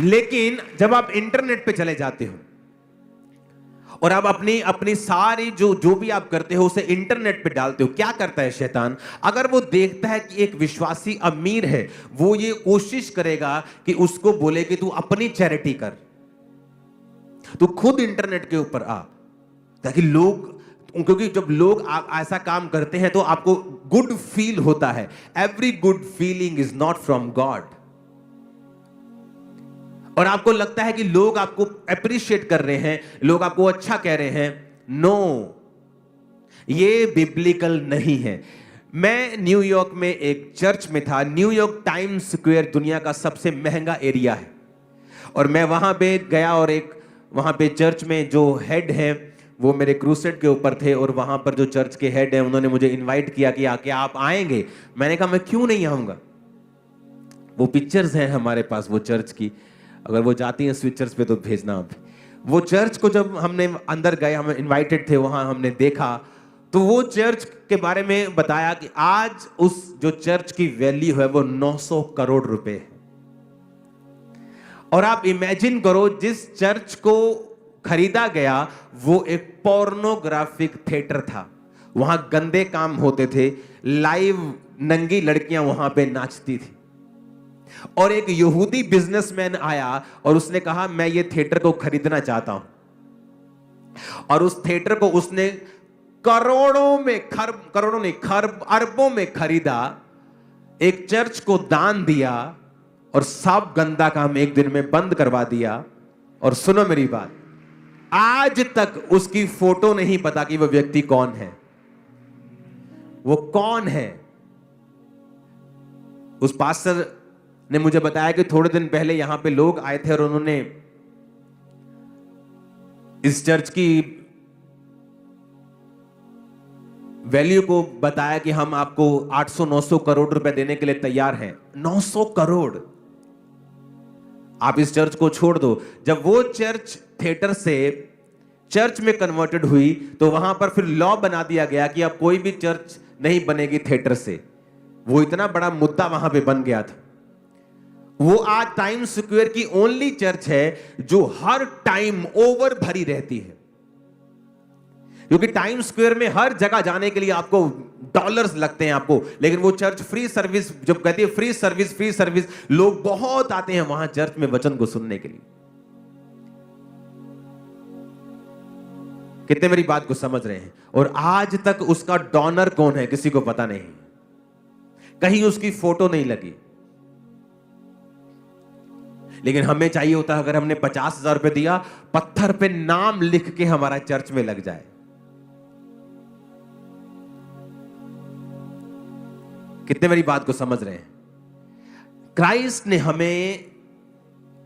लेकिन जब आप इंटरनेट पे चले जाते हो और आप अपनी सारी जो भी आप करते हो उसे इंटरनेट पे डालते हो, क्या करता है शैतान? अगर वो देखता है कि एक विश्वासी अमीर है, वो ये कोशिश करेगा कि उसको बोले कि तू अपनी चैरिटी कर, तू खुद इंटरनेट के ऊपर आ, ताकि लोग क्योंकि जब लोग ऐसा काम करते हैं तो आपको गुड फील होता है। Every good feeling is not from God. और आपको लगता है कि लोग आपको अप्रिशिएट कर रहे हैं, लोग आपको अच्छा कह रहे हैं। नो, ये बिब्लिकल नहीं है। मैं न्यूयॉर्क में एक चर्च में था। न्यूयॉर्क टाइम्स स्क्वायर दुनिया का सबसे महंगा एरिया है, और मैं वहां पे गया और एक वहां पे चर्च में जो हेड है वो मेरे क्रूसेड के ऊपर थे, और वहां पर जो चर्च के हेड है उन्होंने मुझे इनवाइट किया कि आके आप आएंगे। मैंने कहा मैं क्यों नहीं आऊंगा। वो पिक्चर्स हैं हमारे पास वो चर्च की, अगर वो जाती हैं स्विचर्स पे तो भेजना आप। वो चर्च को जब हमने अंदर गए, हम इनवाइटेड थे, वहां हमने देखा तो वो चर्च के बारे में बताया कि आज उस जो चर्च की वैल्यू है वो 900 करोड़ रुपए है। और आप इमेजिन करो, जिस चर्च को खरीदा गया वो एक पोर्नोग्राफिक थिएटर था। वहां गंदे काम होते थे, लाइव नंगी लड़कियां वहां पे नाचती थी। और एक यहूदी बिजनेसमैन आया और उसने कहा मैं ये थिएटर को खरीदना चाहता हूं। और उस थिएटर को उसने करोड़ों नहीं खरब अरबों में खरीदा, एक चर्च को दान दिया, और सब गंदा काम एक दिन में बंद करवा दिया। और सुनो मेरी बात, आज तक उसकी फोटो नहीं पता कि वह व्यक्ति कौन है। वो कौन है? उस पास्टर ने मुझे बताया कि थोड़े दिन पहले यहां पे लोग आए थे और उन्होंने इस चर्च की वैल्यू को बताया कि हम आपको 800-900 करोड़ रुपए देने के लिए तैयार हैं। 900 करोड़! आप इस चर्च को छोड़ दो। जब वो चर्च थिएटर से चर्च में कन्वर्टेड हुई तो वहां पर फिर लॉ बना दिया गया कि अब कोई भी चर्च नहीं बनेगी थिएटर से। वो इतना बड़ा मुद्दा वहां पे बन गया था। वो आज टाइम्स स्क्वायर की ओनली चर्च है जो हर टाइम ओवर भरी रहती है, क्योंकि टाइम्स स्क्वायर में हर जगह जाने के लिए आपको डॉलर्स लगते हैं आपको, लेकिन वो चर्च फ्री सर्विस, जब कहती है फ्री सर्विस, लोग बहुत आते हैं वहां चर्च में वचन को सुनने के लिए। कितने मेरी बात को समझ रहे हैं? और आज तक उसका डोनर कौन है किसी को पता नहीं, कहीं उसकी फोटो नहीं लगी। लेकिन हमें चाहिए होता है अगर हमने 50,000 रुपए दिया, पत्थर पे नाम लिख के हमारा चर्च में लग जाए। कितने मेरी बात को समझ रहे हैं? क्राइस्ट ने हमें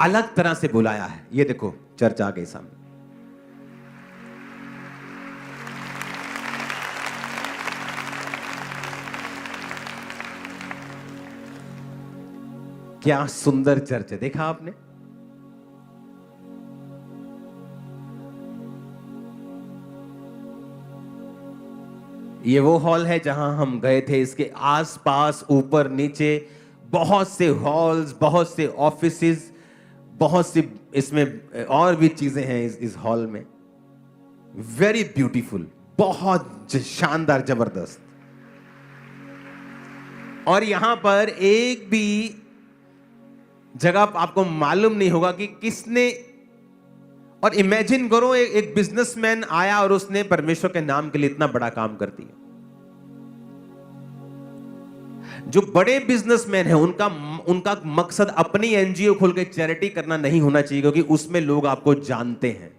अलग तरह से बुलाया है। ये देखो चर्च आ गई सामने। क्या सुंदर चर्च है, देखा आपने? ये वो हॉल है जहां हम गए थे। इसके आसपास ऊपर नीचे बहुत से हॉल्स, बहुत से ऑफिसेस, बहुत सी इसमें और भी चीजें हैं इस हॉल में। वेरी ब्यूटीफुल, बहुत शानदार, जबरदस्त। और यहां पर एक भी जगह आपको मालूम नहीं होगा कि किसने। और इमेजिन करो, एक बिजनेसमैन आया और उसने परमेश्वर के नाम के लिए इतना बड़ा काम कर दिया। जो बड़े बिजनेसमैन हैं उनका मकसद अपनी एनजीओ खोल के चैरिटी करना नहीं होना चाहिए, क्योंकि उसमें लोग आपको जानते हैं,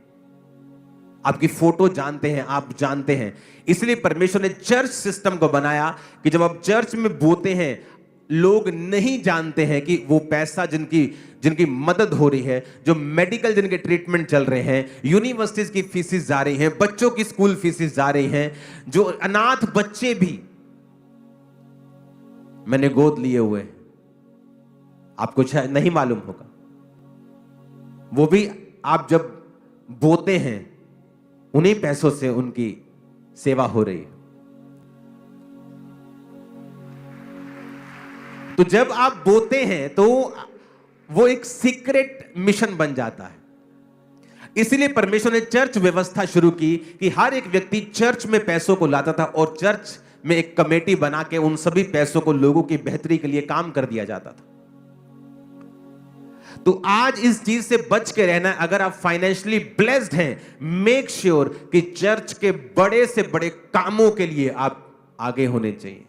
आपकी फोटो जानते हैं, आप जानते हैं। इसलिए परमेश्वर ने चर्च सिस्टम को बनाया कि जब आप चर्च में बोते हैं, लोग नहीं जानते हैं कि वो पैसा जिनकी मदद हो रही है, जो मेडिकल जिनके ट्रीटमेंट चल रहे हैं, यूनिवर्सिटीज की फीसेस जा रही हैं, बच्चों की स्कूल फीसेस जा रही हैं, जो अनाथ बच्चे भी मैंने गोद लिए हुए, आपको शायद नहीं मालूम होगा, वो भी आप जब बोते हैं उन्हीं पैसों से उनकी सेवा हो रही है। तो जब आप बोते हैं तो वो एक सीक्रेट मिशन बन जाता है। इसलिए परमेश्वर ने चर्च व्यवस्था शुरू की कि हर एक व्यक्ति चर्च में पैसों को लाता था और चर्च में एक कमेटी बना के उन सभी पैसों को लोगों की बेहतरी के लिए काम कर दिया जाता था। तो आज इस चीज से बच के रहना है। अगर आप फाइनेंशियली ब्लेस्ड हैं, मेक श्योर कि चर्च के बड़े से बड़े कामों के लिए आप आगे होने चाहिए।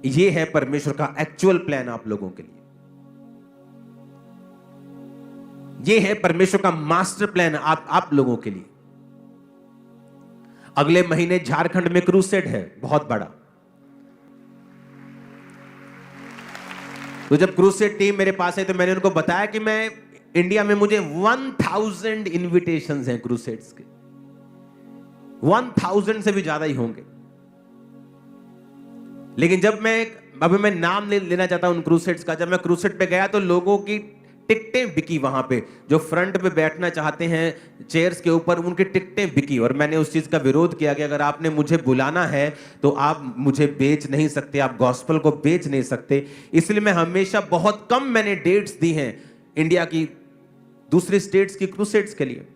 यह है परमेश्वर का एक्चुअल प्लान आप लोगों के लिए। यह है परमेश्वर का मास्टर प्लान आप लोगों के लिए। अगले महीने झारखंड में क्रूसेड है, बहुत बड़ा। तो जब क्रूसेड टीम मेरे पास है तो मैंने उनको बताया कि मैं इंडिया में मुझे 1000 इनविटेशंस हैं क्रूसेड्स के, 1000 से भी ज्यादा ही होंगे। लेकिन जब मैं नाम लेना चाहता हूं उन क्रूसेड्स का, जब मैं क्रूसेड पे गया तो लोगों की टिकटें बिकी। वहां पे जो फ्रंट पे बैठना चाहते हैं चेयर्स के ऊपर, उनकी टिकटें बिकी। और मैंने उस चीज का विरोध किया कि अगर आपने मुझे बुलाना है तो आप मुझे बेच नहीं सकते, आप गॉस्पेल को बेच नहीं सकते। इसलिए मैं हमेशा बहुत कम मैंने डेट्स दी हैं इंडिया की दूसरी स्टेट्स की क्रूसेड्स के लिए।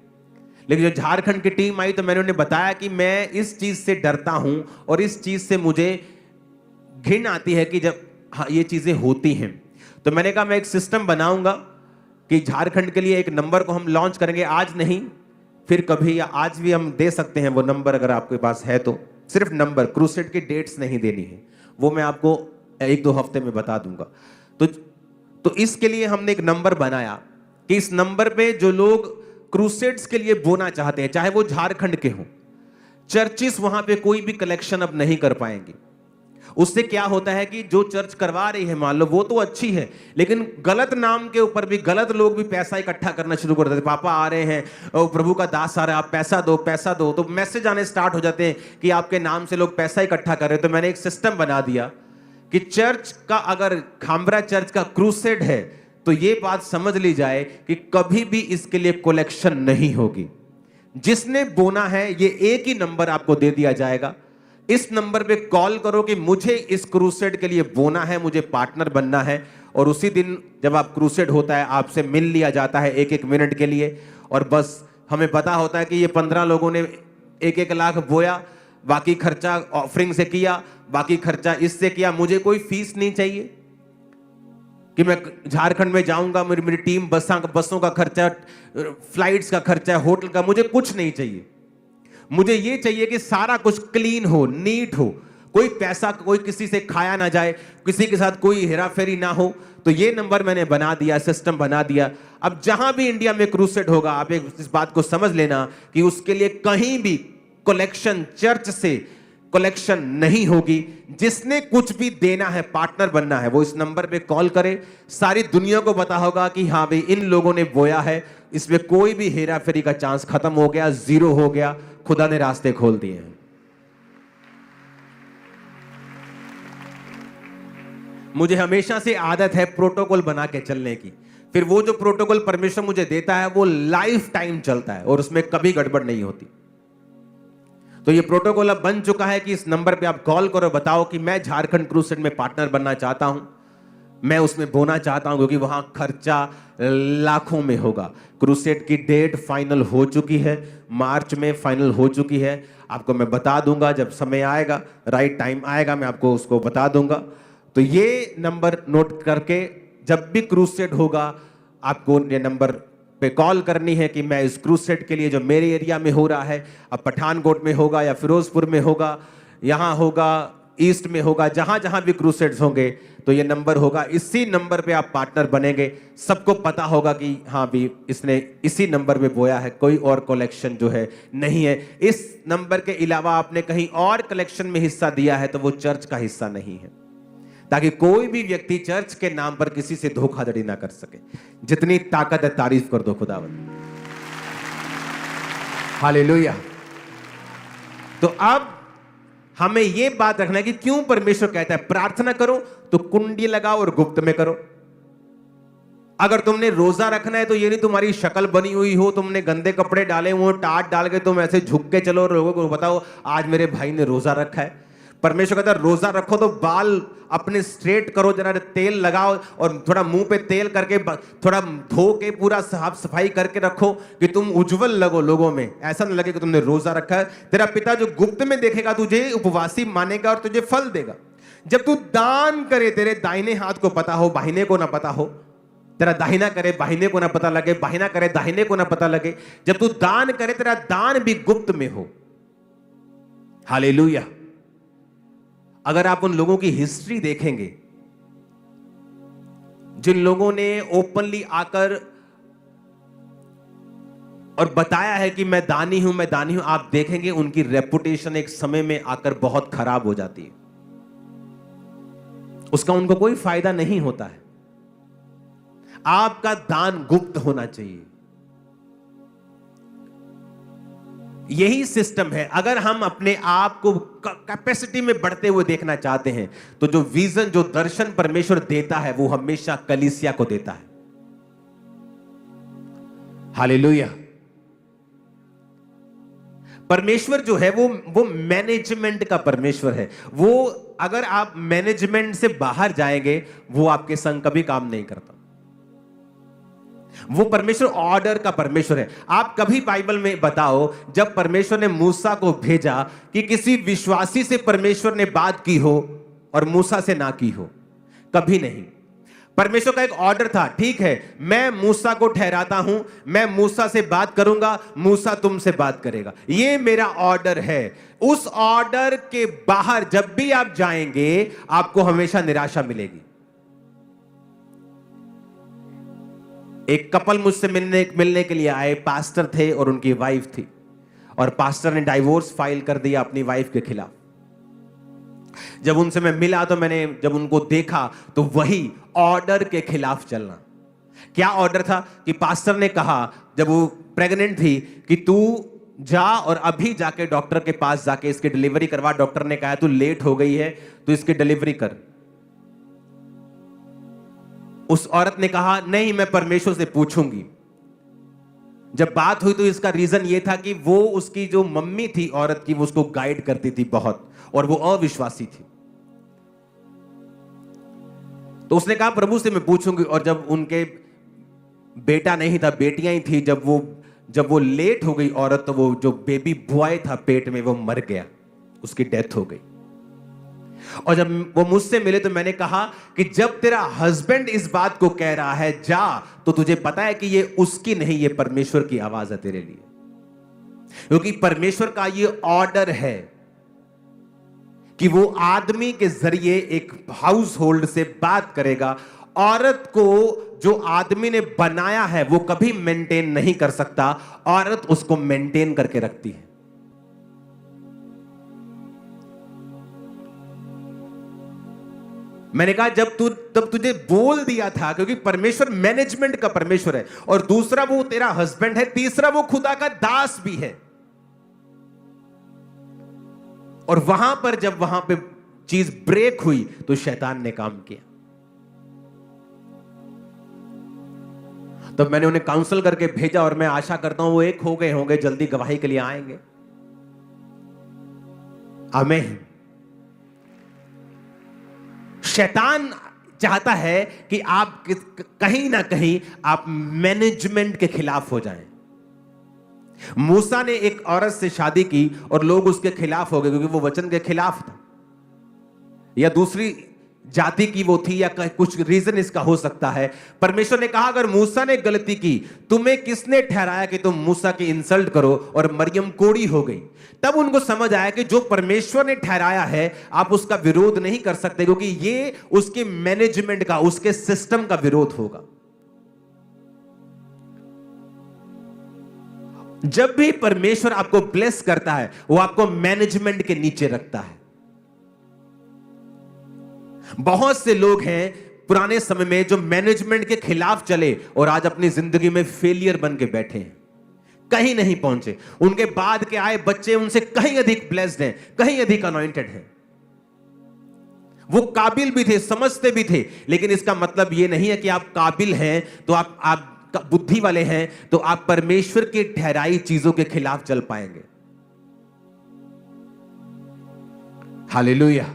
लेकिन जब झारखंड की टीम आई तो मैंने उन्हें बताया कि मैं इस चीज से डरता हूं और इस चीज से मुझे घिन आती है कि जब ये चीजें होती हैं। तो मैंने कहा मैं एक सिस्टम बनाऊंगा कि झारखंड के लिए एक नंबर को हम लॉन्च करेंगे, आज नहीं फिर कभी, या आज भी हम दे सकते हैं वो नंबर अगर आपके पास है तो। सिर्फ नंबर, क्रूसेड की डेट्स नहीं देनी है, वो मैं आपको 1-2 हफ्ते में बता दूंगा। तो इसके लिए हमने एक नंबर बनाया कि इस नंबर पे जो लोग क्रूसेड्स के लिए बोना चाहते हैं, चाहे वो झारखंड के हों, चर्चिस वहां पे कोई भी कलेक्शन अब नहीं कर पाएंगे। उससे क्या होता है कि जो चर्च करवा रही है मान लो वो तो अच्छी है, लेकिन गलत नाम के ऊपर भी गलत लोग भी पैसा इकट्ठा करना शुरू कर देते। पापा आ रहे हैं, प्रभु का दास आ रहा है, आप पैसा दो पैसा दो, तो मैसेज आने स्टार्ट हो जाते हैं कि आपके नाम से लोग पैसा इकट्ठा कर रहे हैं। तो मैंने एक सिस्टम बना दिया कि चर्च का, अगर खामरा चर्च का क्रूसेड है तो ये बात समझ ली जाए कि कभी भी इसके लिए कलेक्शन नहीं होगी। जिसने बोना है ये एक ही नंबर आपको दे दिया जाएगा, इस नंबर पे कॉल करो कि मुझे इस क्रूसेड के लिए बोना है, मुझे पार्टनर बनना है। और उसी दिन जब आप क्रूसेड होता है आपसे मिल लिया जाता है 1-1 मिनट के लिए, और बस हमें पता होता है कि ये 15 लोगों ने 1-1 लाख बोया, बाकी खर्चा ऑफरिंग से किया, बाकी खर्चा इससे किया। मुझे कोई फीस नहीं चाहिए कि मैं झारखंड में जाऊंगा, मेरी टीम बसों का खर्चा, फ्लाइट्स का खर्चा, होटल का, मुझे कुछ नहीं चाहिए। मुझे ये चाहिए कि सारा कुछ क्लीन हो, नीट हो, कोई पैसा कोई किसी से खाया ना जाए, किसी के साथ कोई हेराफेरी ना हो। तो ये नंबर मैंने बना दिया, सिस्टम बना दिया। अब जहां भी इंडिया में क्रूसेड होगा, आप इस बात को समझ लेना कि उसके लिए कहीं भी कलेक्शन, चर्च से कलेक्शन नहीं होगी। जिसने कुछ भी देना है, पार्टनर बनना है, वो इस नंबर पे कॉल करे। सारी दुनिया को पता होगा कि हाँ भाई इन लोगों ने बोया है, इसमें कोई भी हेरा फेरी का चांस खत्म हो गया, जीरो हो गया, खुदा ने रास्ते खोल दिए हैं। मुझे हमेशा से आदत है प्रोटोकॉल बना के चलने की। फिर वो जो प्रोटोकॉल परमेश्वर मुझे देता है वो लाइफ टाइम चलता है और उसमें कभी गड़बड़ नहीं होती। तो ये प्रोटोकॉल अब बन चुका है कि इस नंबर पे आप कॉल करो, बताओ कि मैं झारखंड क्रूसेड में पार्टनर बनना चाहता हूं, मैं उसमें बोना चाहता हूं, क्योंकि वहां खर्चा लाखों में होगा। क्रूसेड की डेट फाइनल हो चुकी है, मार्च में फाइनल हो चुकी है। आपको मैं बता दूंगा जब समय आएगा, राइट टाइम आएगा, मैं आपको उसको बता दूंगा। तो ये नंबर नोट करके जब भी क्रूसेड होगा आपको ये नंबर पे कॉल करनी है कि मैं इस क्रूसेड के लिए जो मेरे एरिया में हो रहा है, अब पठानकोट में होगा या फिरोजपुर में होगा, यहाँ होगा, ईस्ट में होगा, जहां जहां भी क्रूसेड्स होंगे तो ये नंबर होगा। इसी नंबर पे आप पार्टनर बनेंगे। सबको पता होगा कि हाँ भी इसने इसी नंबर पे बोया है, कोई और कलेक्शन जो है नहीं है। इस नंबर के अलावा आपने कहीं और कलेक्शन में हिस्सा दिया है तो वो चर्च का हिस्सा नहीं है, ताकि कोई भी व्यक्ति चर्च के नाम पर किसी से धोखाधड़ी ना कर सके। जितनी ताकत है तारीफ कर दो खुदावंद। हालेलुया। तो अब हमें यह बात रखना है कि क्यों परमेश्वर कहता है प्रार्थना करो तो कुंडी लगाओ और गुप्त में करो। अगर तुमने रोजा रखना है तो ये नहीं तुम्हारी शक्ल बनी हुई हो, तुमने गंदे कपड़े डाले हुए, टाट डाल के तुम ऐसे झुक के चलो, लोगों को बताओ आज मेरे भाई ने रोजा रखा है। परमेश्वर कहता है रोजा रखो तो बाल अपने स्ट्रेट करो, जरा तेल लगाओ और थोड़ा मुंह पे तेल करके थोड़ा धो के पूरा साफ सफाई करके रखो कि तुम उज्जवल लगो लोगों में, ऐसा न लगे कि तुमने रोजा रखा है। तेरा पिता जो गुप्त में देखेगा तुझे उपवासी मानेगा और तुझे फल देगा। जब तू दान करे, तेरे दाहिने हाथ को पता हो, बाहिने को ना पता हो, तेरा दाहिना करे बाहिने को ना पता लगे, बाहिना करे दाहिने को ना पता लगे। जब तू दान करे तेरा दान भी गुप्त में हो। हालेलुया। अगर आप उन लोगों की हिस्ट्री देखेंगे जिन लोगों ने ओपनली आकर और बताया है कि मैं दानी हूं, मैं दानी हूं, आप देखेंगे उनकी रेपुटेशन एक समय में आकर बहुत खराब हो जाती है। उसका उनको कोई फायदा नहीं होता है। आपका दान गुप्त होना चाहिए। यही सिस्टम है। अगर हम अपने आप को कैपेसिटी में बढ़ते हुए देखना चाहते हैं तो जो विजन, जो दर्शन परमेश्वर देता है वो हमेशा कलीसिया को देता है। हालेलुया। परमेश्वर जो है वो मैनेजमेंट का परमेश्वर है। वो अगर आप मैनेजमेंट से बाहर जाएंगे वो आपके संग कभी काम नहीं करता। वो परमेश्वर ऑर्डर का परमेश्वर है। आप कभी बाइबल में बताओ जब परमेश्वर ने मूसा को भेजा कि किसी विश्वासी से परमेश्वर ने बात की हो और मूसा से ना की हो? कभी नहीं। परमेश्वर का एक ऑर्डर था, ठीक है मैं मूसा को ठहराता हूं, मैं मूसा से बात करूंगा, मूसा तुमसे बात करेगा, ये मेरा ऑर्डर है। उस ऑर्डर के बाहर जब भी आप जाएंगे आपको हमेशा निराशा मिलेगी। एक कपल मुझसे मिलने के लिए आए, पास्टर थे और उनकी वाइफ थी, और पास्टर ने डाइवोर्स फाइल कर दिया अपनी वाइफ के खिलाफ। जब उनसे मैं मिला तो मैंने जब उनको देखा तो वही ऑर्डर के खिलाफ चलना। क्या ऑर्डर था कि पास्टर ने कहा जब वो प्रेग्नेंट थी कि तू जा और अभी जाके डॉक्टर के पास जाके इसकी डिलीवरी करवा। डॉक्टर ने कहा तू लेट हो गई है तो इसकी डिलीवरी कर। उस औरत ने कहा नहीं मैं परमेश्वर से पूछूंगी। जब बात हुई तो इसका रीजन यह था कि वो उसकी जो मम्मी थी औरत की वो उसको गाइड करती थी बहुत, और वो अविश्वासी थी। तो उसने कहा प्रभु से मैं पूछूंगी। और जब उनके बेटा नहीं था, बेटियां ही थी, जब वो लेट हो गई औरत तो वो जो बेबी बॉय था पेट में वो मर गया, उसकी डेथ हो गई। और जब वो मुझसे मिले तो मैंने कहा कि जब तेरा हस्बैंड इस बात को कह रहा है जा, तो तुझे पता है कि ये उसकी नहीं, ये परमेश्वर की आवाज है तेरे लिए। क्योंकि परमेश्वर का ये ऑर्डर है कि वो आदमी के जरिए एक हाउस होल्ड से बात करेगा। औरत को जो आदमी ने बनाया है वो कभी मेंटेन नहीं कर सकता, औरत उसको मेंटेन करके रखती है। मैंने कहा तब तुझे बोल दिया था, क्योंकि परमेश्वर मैनेजमेंट का परमेश्वर है, और दूसरा वो तेरा हस्बैंड है, तीसरा वो खुदा का दास भी है। और वहां पर जब वहां पे चीज ब्रेक हुई तो शैतान ने काम किया। तब मैंने उन्हें काउंसल करके भेजा, और मैं आशा करता हूं वो एक हो गए होंगे, जल्दी गवाही के लिए आएंगे। आमीन। शैतान चाहता है कि आप कहीं ना कहीं आप मैनेजमेंट के खिलाफ हो जाएं। मूसा ने एक औरत से शादी की और लोग उसके खिलाफ हो गए क्योंकि वो वचन के खिलाफ था, या दूसरी जाति की वो थी, या कुछ रीजन इसका हो सकता है। परमेश्वर ने कहा अगर मूसा ने गलती की, तुम्हें किसने ठहराया कि तुम मूसा की इंसल्ट करो? और मरियम कोड़ी हो गई। तब उनको समझ आया कि जो परमेश्वर ने ठहराया है आप उसका विरोध नहीं कर सकते, क्योंकि ये उसके मैनेजमेंट का, उसके सिस्टम का विरोध होगा। जब भी परमेश्वर आपको ब्लेस करता है वो आपको मैनेजमेंट के नीचे रखता है। बहुत से लोग हैं पुराने समय में जो मैनेजमेंट के खिलाफ चले और आज अपनी जिंदगी में फेलियर बन के बैठे हैं, कहीं नहीं पहुंचे। उनके बाद के आए बच्चे उनसे कहीं अधिक ब्लेस्ड हैं, कहीं अधिक अनॉइंटेड हैं। वो काबिल भी थे, समझते भी थे, लेकिन इसका मतलब यह नहीं है कि आप काबिल हैं तो आप बुद्धि वाले हैं तो आप परमेश्वर की ठहराई चीजों के खिलाफ चल पाएंगे। हालेलुया।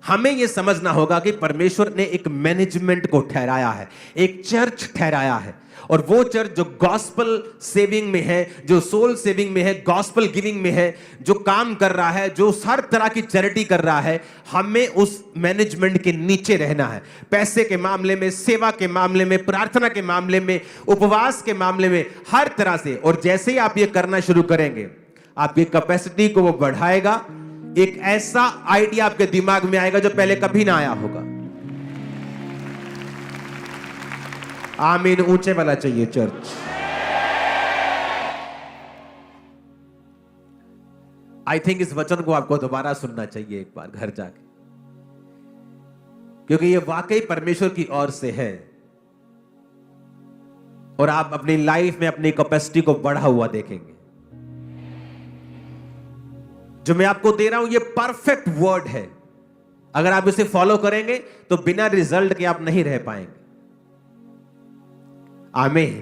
हमें यह समझना होगा कि परमेश्वर ने एक मैनेजमेंट को ठहराया है, एक चर्च ठहराया है, और वो चर्च जो गॉस्पल सेविंग में है, जो सोल सेविंग में है, गॉस्पल गिविंग में है, जो काम कर रहा है, जो हर तरह की चैरिटी कर रहा है, हमें उस मैनेजमेंट के नीचे रहना है। पैसे के मामले में, सेवा के मामले में, प्रार्थना के मामले में, उपवास के मामले में, हर तरह से। और जैसे ही आप ये करना शुरू करेंगे, आपकी कैपेसिटी को वो बढ़ाएगा। एक ऐसा आइडिया आपके दिमाग में आएगा जो पहले कभी ना आया होगा। आमीन ऊंचे वाला चाहिए चर्च। आई थिंक इस वचन को आपको दोबारा सुनना चाहिए एक बार घर जाके, क्योंकि ये वाकई परमेश्वर की ओर से है और आप अपनी लाइफ में अपनी कैपेसिटी को बढ़ा हुआ देखेंगे। जो मैं आपको दे रहा हूं ये परफेक्ट वर्ड है। अगर आप इसे फॉलो करेंगे तो बिना रिजल्ट के आप नहीं रह पाएंगे। आमीन।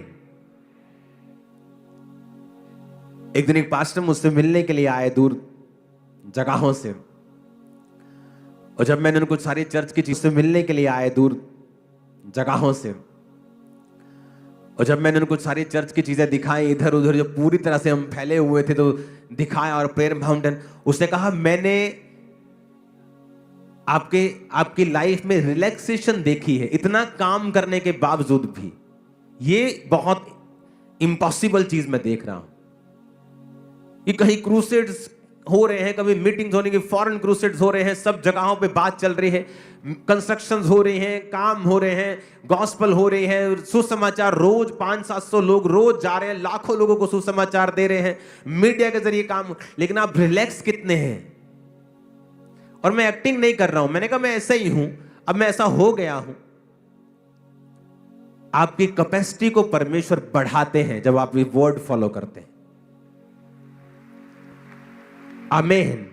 एक दिन एक पास्टर मुझसे मिलने के लिए आए दूर जगहों से, और जब मैंने उनको सारी चर्च की चीज से मिलने के लिए आए दूर जगहों से, और जब मैंने उनको सारी चर्च की चीजें दिखाई, इधर उधर जो पूरी तरह से हम फैले हुए थे, तो दिखाया, और प्रेयर माउंटेन, उसने कहा मैंने आपकी लाइफ में रिलैक्सेशन देखी है, इतना काम करने के बावजूद भी ये बहुत इम्पॉसिबल चीज मैं देख रहा हूं। कि कहीं क्रूसेड्स हो रहे हैं, कभी मीटिंग्स होने की, फॉरेन क्रूसेड्स हो रहे हैं, सब जगहों पे बात चल रही है, कंस्ट्रक्शंस हो रही हैं, काम हो रहे हैं, गॉस्पल हो रही है, सुसमाचार रोज 500-700 लोग रोज जा रहे हैं, लाखों लोगों को सुसमाचार दे रहे हैं, मीडिया के जरिए काम। लेकिन आप रिलैक्स कितने हैं? और मैं एक्टिंग नहीं कर रहा हूं, मैंने कहा मैं ऐसा ही हूं, अब मैं ऐसा हो गया हूं। आपकी कैपेसिटी को परमेश्वर बढ़ाते हैं जब आप ये वर्ड फॉलो करते हैं। आमीन।